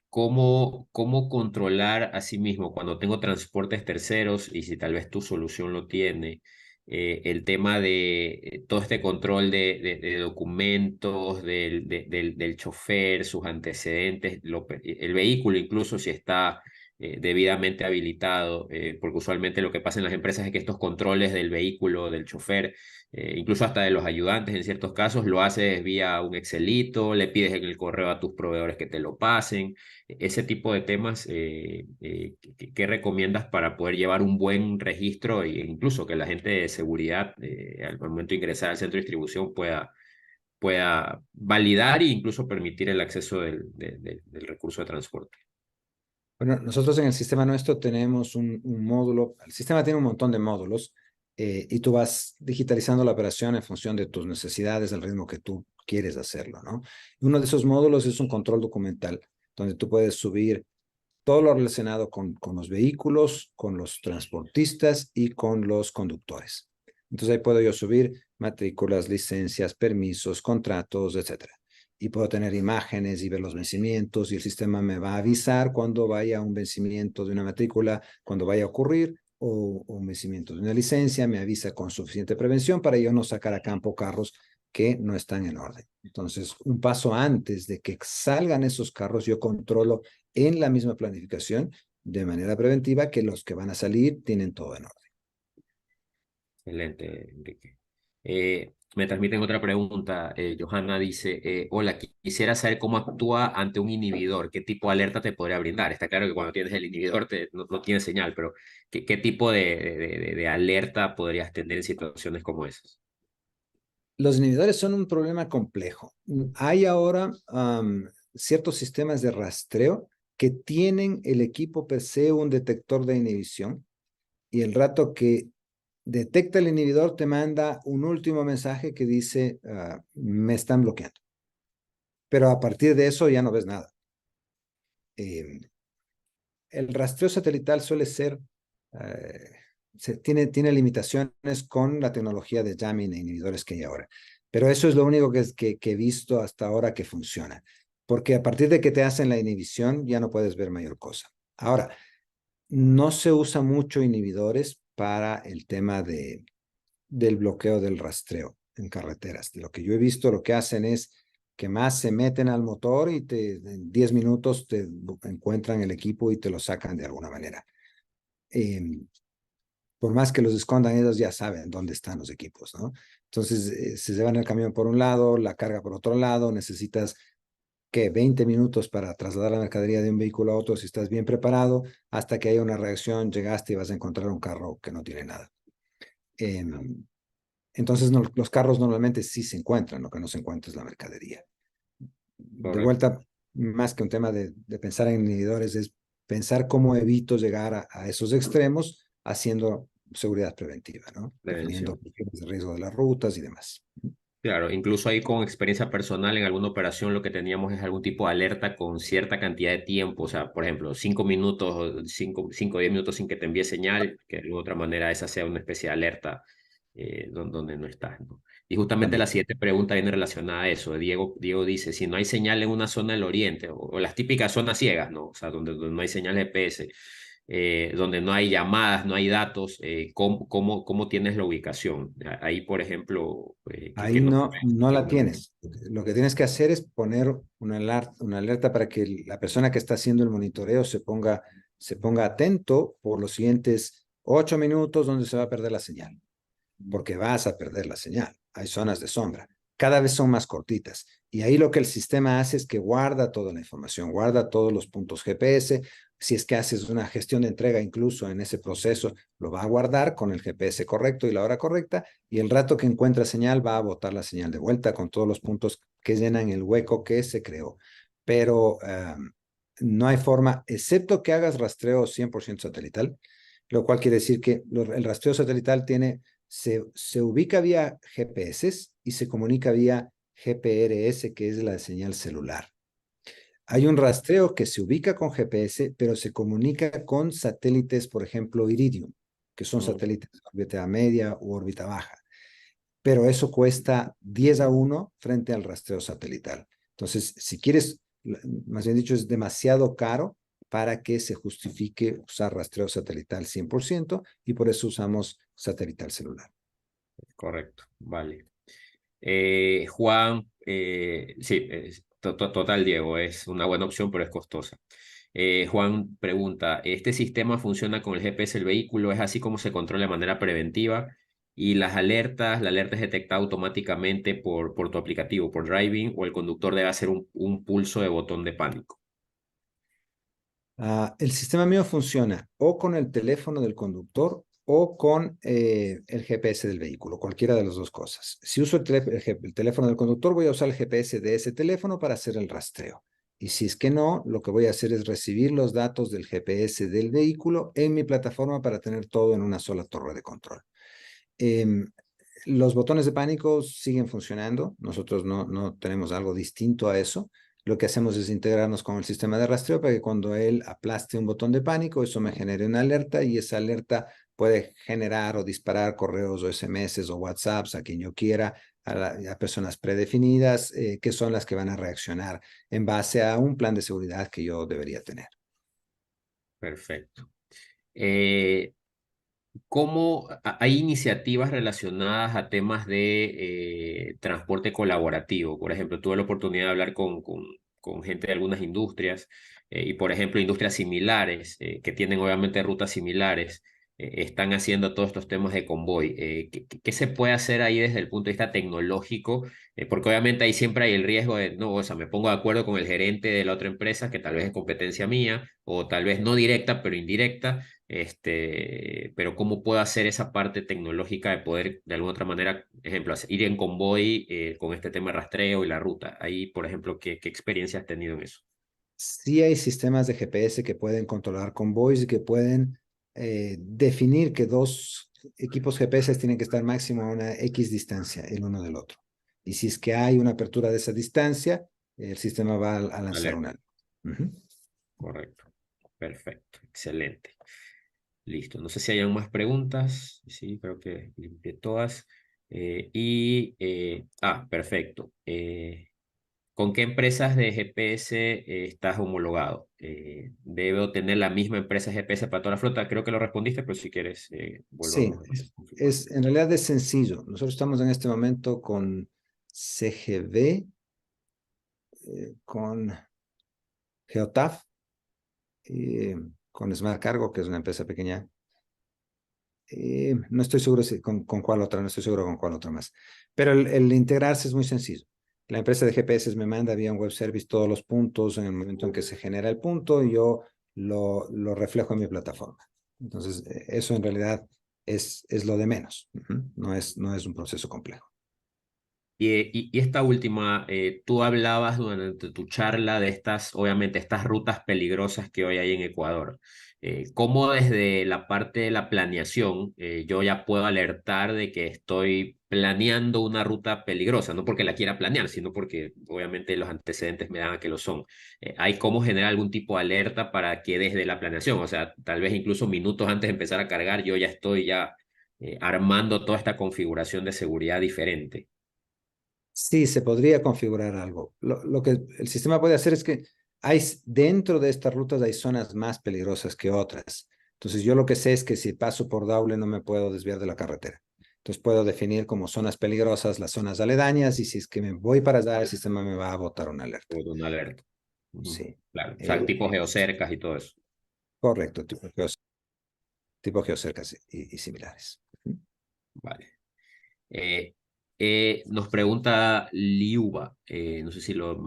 ¿Cómo controlar a sí mismo cuando tengo transportes terceros y si tal vez tu solución lo tiene? El tema de todo este control de documentos, del chofer, sus antecedentes, el vehículo incluso si está debidamente habilitado, porque usualmente lo que pasa en las empresas es que estos controles del vehículo, del chofer, incluso hasta de los ayudantes en ciertos casos, lo haces vía un Excelito, le pides en el correo a tus proveedores que te lo pasen, ese tipo de temas, ¿qué recomiendas para poder llevar un buen registro e incluso que la gente de seguridad al momento de ingresar al centro de distribución pueda validar e incluso permitir el acceso del recurso de transporte? Bueno, nosotros en el sistema nuestro tenemos un módulo, el sistema tiene un montón de módulos y tú vas digitalizando la operación en función de tus necesidades, del ritmo que tú quieres hacerlo, ¿no? Uno de esos módulos es un control documental, donde tú puedes subir todo lo relacionado con los vehículos, con los transportistas y con los conductores. Entonces ahí puedo yo subir matrículas, licencias, permisos, contratos, etcétera. Y puedo tener imágenes y ver los vencimientos y el sistema me va a avisar cuando vaya un vencimiento de una matrícula, cuando vaya a ocurrir o un vencimiento de una licencia, me avisa con suficiente prevención para yo no sacar a campo carros que no están en orden. Entonces, un paso antes de que salgan esos carros, yo controlo en la misma planificación de manera preventiva que los que van a salir tienen todo en orden. Excelente, Enrique. Me transmiten otra pregunta. Johanna dice, hola, quisiera saber cómo actúa ante un inhibidor, qué tipo de alerta te podría brindar. Está claro que cuando tienes el inhibidor no tiene señal, pero ¿qué tipo de alerta podrías tener en situaciones como esas? Los inhibidores son un problema complejo. Hay ahora ciertos sistemas de rastreo que tienen el equipo per se un detector de inhibición y el rato que detecta el inhibidor te manda un último mensaje que dice me están bloqueando. Pero a partir de eso ya no ves nada. El rastreo satelital suele ser, tiene limitaciones con la tecnología de jamming e inhibidores que hay ahora. Pero eso es lo único que he visto hasta ahora que funciona. Porque a partir de que te hacen la inhibición ya no puedes ver mayor cosa. Ahora, no se usa mucho inhibidores para el tema del bloqueo del rastreo en carreteras. De lo que yo he visto, lo que hacen es que más se meten al motor y en 10 minutos te encuentran el equipo y te lo sacan de alguna manera. Por más que los escondan, ellos ya saben dónde están los equipos, ¿no? Entonces, se llevan el camión por un lado, la carga por otro lado, necesitas, ¿qué? 20 minutos para trasladar la mercadería de un vehículo a otro si estás bien preparado, hasta que haya una reacción, llegaste y vas a encontrar un carro que no tiene nada. Entonces, los carros normalmente sí se encuentran, lo que no se encuentra es la mercadería. De Correcto. vuelta, más que un tema de pensar en inhibidores, es pensar cómo evito llegar a esos extremos haciendo seguridad preventiva, ¿no? Definiendo Prevención. el riesgo de las rutas y demás. Claro, incluso ahí con experiencia personal en alguna operación lo que teníamos es algún tipo de alerta con cierta cantidad de tiempo, o sea, por ejemplo, 5 minutos, 10 minutos sin que te envíe señal, que de alguna otra manera esa sea una especie de alerta donde no estás, ¿no? Y justamente la También. siguiente pregunta viene relacionada a eso. Diego dice, si no hay señal en una zona del oriente, o las típicas zonas ciegas, ¿no? O sea, donde no hay señal GPS, donde no hay llamadas, no hay datos, ¿cómo tienes la ubicación? Ahí, por ejemplo, ¿qué Ahí nos no la recomiendas? tienes. Lo que tienes que hacer es poner una alerta para que la persona que está haciendo el monitoreo se ponga atento por los siguientes 8 minutos donde se va a perder la señal, porque vas a perder la señal. Hay zonas de sombra. Cada vez son más cortitas. Y ahí lo que el sistema hace es que guarda toda la información, guarda todos los puntos GPS, Si es que haces una gestión de entrega incluso en ese proceso, lo va a guardar con el GPS correcto y la hora correcta, y el rato que encuentra señal va a botar la señal de vuelta con todos los puntos que llenan el hueco que se creó. Pero no hay forma, excepto que hagas rastreo 100% satelital, lo cual quiere decir que el rastreo satelital se ubica vía GPS y se comunica vía GPRS, que es la señal celular. Hay un rastreo que se ubica con GPS, pero se comunica con satélites, por ejemplo, Iridium, que son satélites de órbita media u órbita baja. Pero eso cuesta 10 a 1 frente al rastreo satelital. Entonces, si quieres, más bien dicho, es demasiado caro para que se justifique usar rastreo satelital 100%, y por eso usamos satelital celular. Correcto, vale. Juan, sí, total, Diego, es una buena opción, pero es costosa. Juan pregunta, ¿este sistema funciona con el GPS del vehículo? ¿Es así como se controla de manera preventiva? Y las alertas, la alerta es detectada automáticamente por tu aplicativo, por Driving, o el conductor debe hacer un pulso de botón de pánico. El sistema mío funciona o con el teléfono del conductor o con el GPS del vehículo, cualquiera de las dos cosas. Si uso el teléfono del conductor, voy a usar el GPS de ese teléfono para hacer el rastreo. Y si es que no, lo que voy a hacer es recibir los datos del GPS del vehículo en mi plataforma para tener todo en una sola torre de control. Em, los botones de pánico siguen funcionando. Nosotros no tenemos algo distinto a eso. Lo que hacemos es integrarnos con el sistema de rastreo para que cuando él aplaste un botón de pánico, eso me genere una alerta, y esa alerta puede generar o disparar correos o SMS o WhatsApps a quien yo quiera, a personas predefinidas, que son las que van a reaccionar en base a un plan de seguridad que yo debería tener. Perfecto. ¿Cómo hay iniciativas relacionadas a temas de transporte colaborativo? Por ejemplo, tuve la oportunidad de hablar con gente de algunas industrias y, por ejemplo, industrias similares que tienen obviamente rutas similares, están haciendo todos estos temas de convoy. ¿Qué se puede hacer ahí desde el punto de vista tecnológico? Porque obviamente ahí siempre hay el riesgo de, no, o sea, me pongo de acuerdo con el gerente de la otra empresa que tal vez es competencia mía o tal vez no directa, pero indirecta. Pero cómo puedo hacer esa parte tecnológica de poder, de alguna otra manera, ejemplo, ir en convoy con este tema de rastreo y la ruta. Ahí, por ejemplo, ¿qué experiencia has tenido en eso? Sí hay sistemas de GPS que pueden controlar convoys y que pueden definir que dos equipos GPS tienen que estar máximo a una X distancia el uno del otro. Y si es que hay una apertura de esa distancia, el sistema va a lanzar Alerta. una. Ujú. Correcto. Perfecto. Excelente. Listo. No sé si hayan más preguntas. Sí, creo que limpié todas. Perfecto. ¿Con qué empresas de GPS estás homologado? ¿Debo tener la misma empresa de GPS para toda la flota? Creo que lo respondiste, pero si quieres, Sí, volvamos a confirmar. en realidad es sencillo. Nosotros estamos en este momento con CGV, con Geotaf, con Smart Cargo, que es una empresa pequeña. No estoy seguro con cuál otra, no estoy seguro con cuál otra más. Pero el integrarse es muy sencillo. La empresa de GPS me manda vía un web service todos los puntos en el momento en que se genera el punto, y yo lo reflejo en mi plataforma. Entonces, eso en realidad es lo de menos. No es un proceso complejo. Y esta última, tú hablabas durante tu charla de estas, obviamente, estas rutas peligrosas que hoy hay en Ecuador. ¿Cómo desde la parte de la planeación yo ya puedo alertar de que estoy planeando una ruta peligrosa? No porque la quiera planear, sino porque obviamente los antecedentes me dan a que lo son. ¿Hay cómo generar algún tipo de alerta para que desde la planeación, o sea, tal vez incluso minutos antes de empezar a cargar, yo ya estoy armando toda esta configuración de seguridad diferente? Sí, se podría configurar algo. Lo que el sistema puede hacer es que dentro de estas rutas hay zonas más peligrosas que otras. Entonces, yo lo que sé es que si paso por Daule no me puedo desviar de la carretera. Entonces, puedo definir como zonas peligrosas las zonas aledañas, y si es que me voy para allá, el sistema me va a botar una alerta. Por una alerta. Ujú. Sí. Claro, o sea, Eh, tipo geocercas y todo eso. correcto, tipo geocercas y similares. Vale. Eh, Nos pregunta Liuba, no sé si lo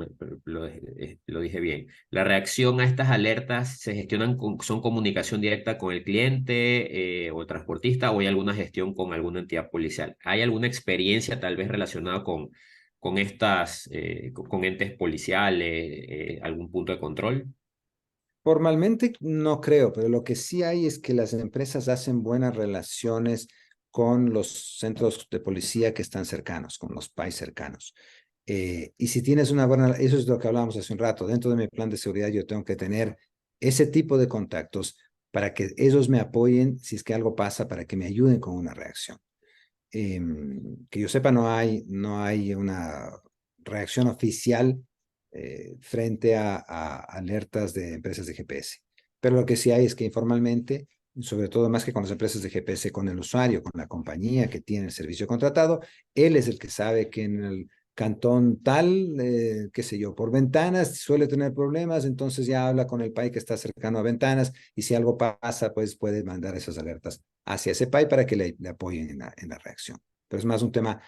dije bien. ¿La reacción a estas alertas se gestionan son comunicación directa con el cliente o el transportista o hay alguna gestión con alguna entidad policial? ¿Hay alguna experiencia tal vez relacionada con estas, con entes policiales, algún punto de control? Formalmente no creo, pero lo que sí hay es que las empresas hacen buenas relaciones con los centros de policía que están cercanos, con los PAI cercanos. Y si tienes una buena, eso es lo que hablábamos hace un rato, dentro de mi plan de seguridad yo tengo que tener ese tipo de contactos para que ellos me apoyen si es que algo pasa, para que me ayuden con una reacción. Que yo sepa, no hay una reacción oficial frente a alertas de empresas de GPS. Pero lo que sí hay es que informalmente, sobre todo más que con las empresas de GPS, con el usuario, con la compañía que tiene el servicio contratado, él es el que sabe que en el cantón tal, qué sé yo, por ventanas suele tener problemas, entonces ya habla con el PAI que está cercano a ventanas y si algo pasa, pues puede mandar esas alertas hacia ese PAI para que le apoyen en la reacción. Pero es más un tema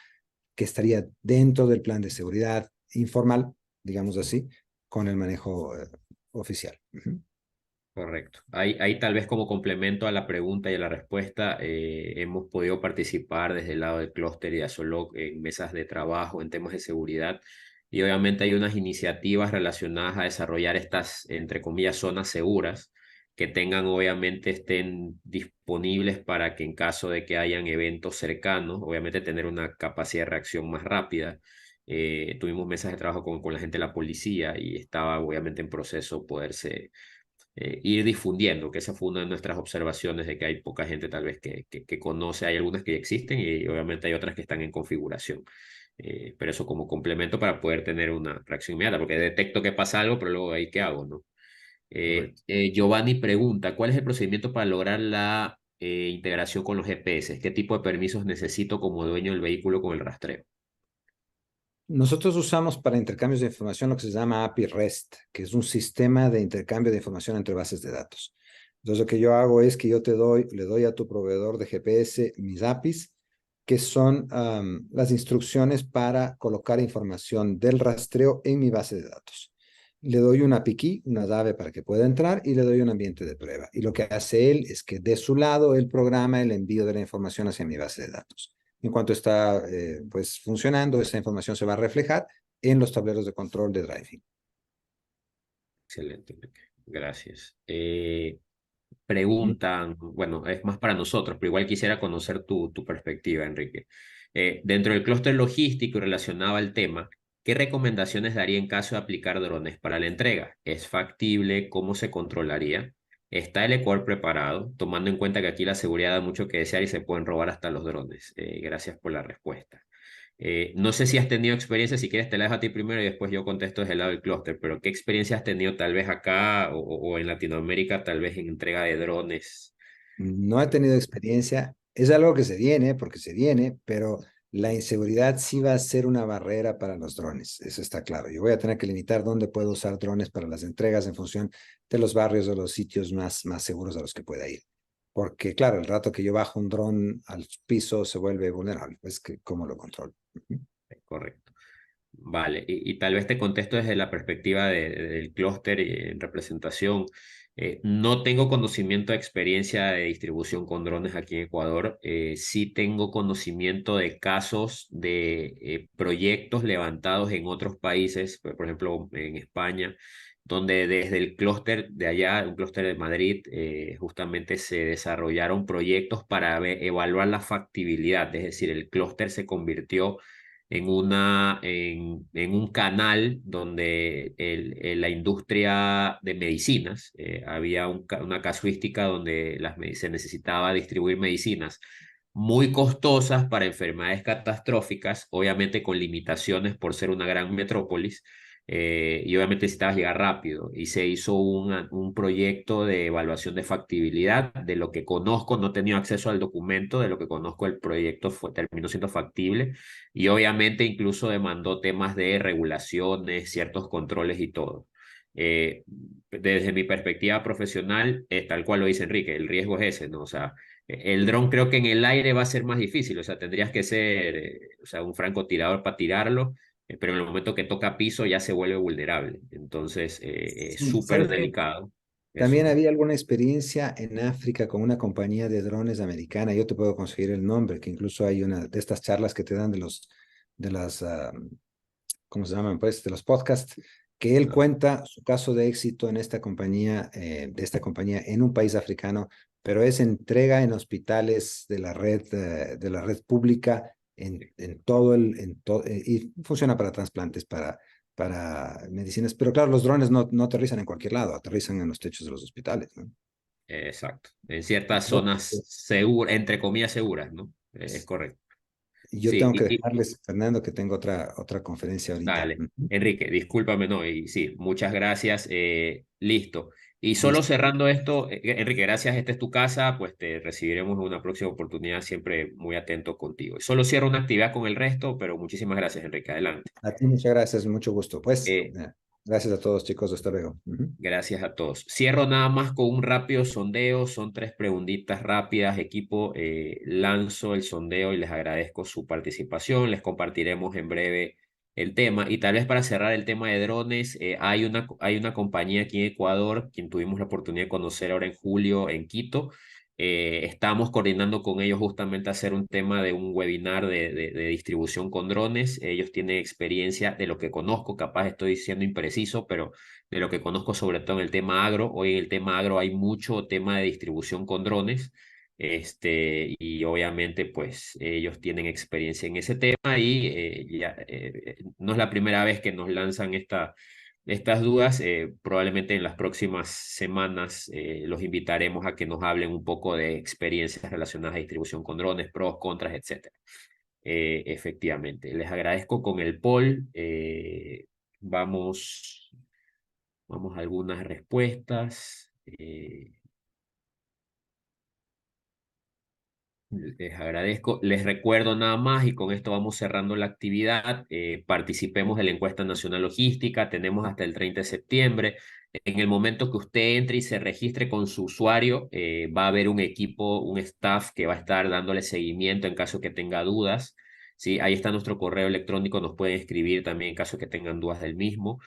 que estaría dentro del plan de seguridad informal, digamos así, con el manejo oficial. Correcto. Ahí tal vez como complemento a la pregunta y a la respuesta, hemos podido participar desde el lado del clúster y de Azolog en mesas de trabajo en temas de seguridad y obviamente hay unas iniciativas relacionadas a desarrollar estas, entre comillas, zonas seguras que tengan, obviamente, estén disponibles para que en caso de que hayan eventos cercanos, obviamente tener una capacidad de reacción más rápida. Tuvimos mesas de trabajo con la gente de la policía y estaba obviamente en proceso poderse ir difundiendo, que esa fue una de nuestras observaciones de que hay poca gente tal vez que conoce, hay algunas que ya existen y obviamente hay otras que están en configuración. Pero eso como complemento para poder tener una reacción inmediata, porque detecto que pasa algo, pero luego ahí qué hago, ¿no? Correcto. Giovanni pregunta, ¿cuál es el procedimiento para lograr la integración con los GPS? ¿Qué tipo de permisos necesito como dueño del vehículo con el rastreo? Nosotros usamos para intercambios de información lo que se llama API REST, que es un sistema de intercambio de información entre bases de datos. Entonces, lo que yo hago es que le doy a tu proveedor de GPS mis APIs, que son las instrucciones para colocar información del rastreo en mi base de datos. Le doy una API key, una llave para que pueda entrar y le doy un ambiente de prueba. Y lo que hace él es que de su lado él programa el envío de la información hacia mi base de datos. En cuanto está pues funcionando, esa información se va a reflejar en los tableros de control de driving. Excelente, Enrique. Gracias. ¿Mm? Preguntan, bueno, es más para nosotros, pero igual quisiera conocer tu perspectiva, Enrique. Dentro del clúster logístico y relacionado al tema, ¿qué recomendaciones daría en caso de aplicar drones para la entrega? ¿Es factible? ¿Cómo se controlaría? ¿Está el ECOR preparado? Tomando en cuenta que aquí la seguridad da mucho que desear y se pueden robar hasta los drones. Gracias por la respuesta. No sé si has tenido experiencia, si quieres te la dejo a ti primero y después yo contesto desde el lado del clúster, pero ¿qué experiencia has tenido tal vez acá o en Latinoamérica, tal vez en entrega de drones? No he tenido experiencia. Es algo que se viene, porque se viene, pero la inseguridad sí va a ser una barrera para los drones. Eso está claro. Yo voy a tener que limitar dónde puedo usar drones para las entregas en función de los barrios o los sitios más seguros a los que pueda ir. Porque, claro, el rato que yo bajo un dron al piso se vuelve vulnerable. Pues, ¿cómo lo controlo? Correcto. Vale, y tal vez te contesto desde la perspectiva del clúster y en representación. No tengo conocimiento de experiencia de distribución con drones aquí en Ecuador. Sí tengo conocimiento de casos de proyectos levantados en otros países, por ejemplo en España, donde desde el clúster de allá, un clúster de Madrid, justamente se desarrollaron proyectos para evaluar la factibilidad. Es decir, el clúster se convirtió en un canal donde la industria de medicinas, había una casuística donde se necesitaba distribuir medicinas muy costosas para enfermedades catastróficas, obviamente con limitaciones por ser una gran metrópolis, y obviamente necesitabas llegar rápido. Y se hizo un proyecto de evaluación de factibilidad. De lo que conozco, no he tenido acceso al documento, de lo que conozco, el proyecto terminó siendo factible y obviamente incluso demandó temas de regulaciones, ciertos controles y todo. Desde mi perspectiva profesional, tal cual lo dice Enrique, el riesgo es ese, ¿no? O sea, el dron creo que en el aire va a ser más difícil, o sea, tendrías que ser, o sea, un francotirador para tirarlo, pero en el momento que toca piso ya se vuelve vulnerable. Entonces, es Sí, súper ¿sabes qué? delicado eso, También ¿no? había alguna experiencia en África con una compañía de drones americana. Yo te puedo conseguir el nombre, que incluso hay una de estas charlas que te dan de las, ¿cómo se llaman? Pues de los podcasts, que él Ah, cuenta su caso de éxito en esta compañía, de esta compañía en un país africano, pero es entrega en hospitales de la red pública en todo y funciona para trasplantes, para medicinas. Pero claro, los drones no aterrizan en cualquier lado, aterrizan en los techos de los hospitales, ¿no? exacto. En ciertas Yo, zonas seguras, entre comillas seguras, ¿no? Es correcto. yo Sí, tengo que dejarles, Fernando, que tengo otra conferencia ahorita. dale. Ujú. Enrique, discúlpame, no, y sí, muchas gracias. Listo. Y solo Listo. cerrando esto, Enrique, gracias, esta es tu casa, pues te recibiremos en una próxima oportunidad, siempre muy atento contigo. Y solo cierro una actividad con el resto, pero muchísimas gracias, Enrique, adelante. A ti muchas gracias, mucho gusto. Pues, Eh, gracias a todos, chicos. Hasta luego. Ujú. Gracias a todos. Cierro nada más con un rápido sondeo. Son tres preguntitas rápidas. Equipo, lanzo el sondeo y les agradezco su participación. Les compartiremos en breve el tema. Y tal vez para cerrar el tema de drones, hay una compañía aquí en Ecuador, quien tuvimos la oportunidad de conocer ahora en julio en Quito. Estamos coordinando con ellos justamente hacer un tema de un webinar de distribución con drones. Ellos tienen experiencia de lo que conozco, capaz estoy siendo impreciso, pero de lo que conozco sobre todo en el tema agro. Hoy en el tema agro hay mucho tema de distribución con drones, y obviamente pues ellos tienen experiencia en ese tema y no es la primera vez que nos lanzan estas dudas. Probablemente en las próximas semanas los invitaremos a que nos hablen un poco de experiencias relacionadas a distribución con drones, pros, contras, etcétera. Efectivamente, les agradezco con el poll. Vamos. Vamos a algunas respuestas. Les agradezco. Les recuerdo nada más y con esto vamos cerrando la actividad. Participemos en la encuesta nacional logística. Tenemos hasta el 30 de septiembre. En el momento que usted entre y se registre con su usuario, va a haber un equipo, un staff que va a estar dándole seguimiento en caso que tenga dudas. Sí, ahí está nuestro correo electrónico. Nos pueden escribir también en caso que tengan dudas del mismo.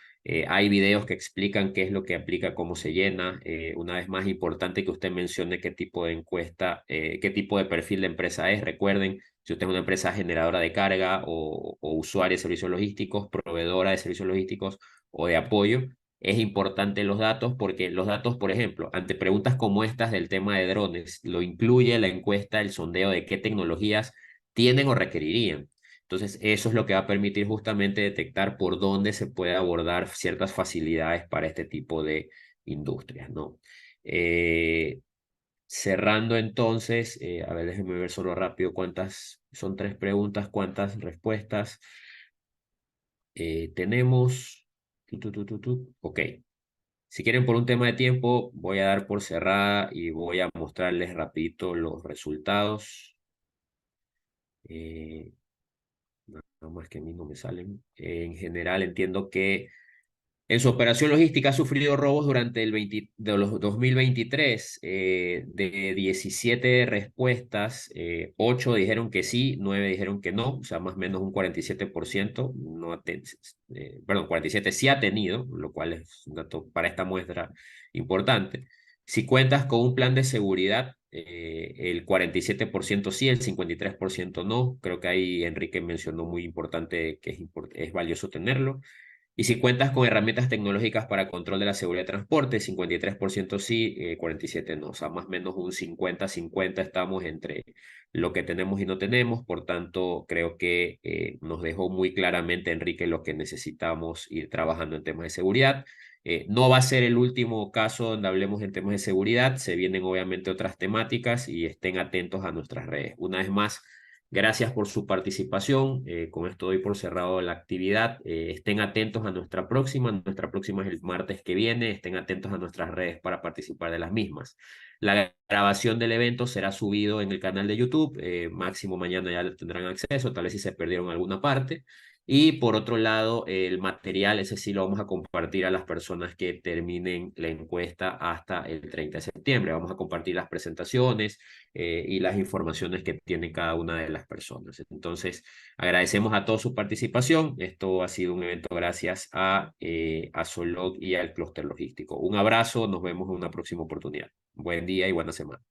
Hay videos que explican qué es lo que aplica, cómo se llena. Una vez más, importante que usted mencione qué tipo de encuesta, qué tipo de perfil de empresa es. Recuerden, si usted es una empresa generadora de carga o usuaria de servicios logísticos, proveedora de servicios logísticos o de apoyo, es importante los datos porque los datos, por ejemplo, ante preguntas como estas del tema de drones, lo incluye la encuesta, el sondeo de qué tecnologías tienen o requerirían. Entonces, eso es lo que va a permitir justamente detectar por dónde se puede abordar ciertas facilidades para este tipo de industrias, ¿no? Eh, Cerrando entonces, a ver, déjenme ver solo rápido cuántas, son tres preguntas, cuántas respuestas tenemos. Ok, si quieren por un tema de tiempo, voy a dar por cerrada y voy a mostrarles rapidito los resultados. Eh, Nada más que a mí no me salen. En general entiendo que en su operación logística ha sufrido robos durante de los 2023. De 17 respuestas, 8 dijeron que sí, 9 dijeron que no, o sea, más o menos un 47%. No perdón, 47 sí ha tenido, lo cual es un dato para esta muestra importante. Si cuentas con un plan de seguridad, el 47% sí, el 53% no. Creo que ahí Enrique mencionó muy importante que es valioso tenerlo. Y si cuentas con herramientas tecnológicas para control de la seguridad de transporte, 53% sí, 47% no. O sea, más o menos un 50-50 estamos entre lo que tenemos y no tenemos. Por tanto, creo que nos dejó muy claramente, Enrique, lo que necesitamos ir trabajando en temas de seguridad. No va a ser el último caso donde hablemos en temas de seguridad. Se vienen obviamente otras temáticas y estén atentos a nuestras redes. Una vez más, gracias por su participación. Con esto doy por cerrado la actividad. Estén atentos a nuestra próxima. Nuestra próxima es el martes que viene. Estén atentos a nuestras redes para participar de las mismas. La grabación del evento será subido en el canal de YouTube. Máximo mañana ya tendrán acceso, tal vez si se perdieron alguna parte. Y por otro lado, el material, ese sí lo vamos a compartir a las personas que terminen la encuesta hasta el 30 de septiembre. Vamos a compartir las presentaciones y las informaciones que tiene cada una de las personas. Entonces, agradecemos a todos su participación. Esto ha sido un evento gracias a Solog y al Clúster Logístico. Un abrazo, nos vemos en una próxima oportunidad. Buen día y buena semana.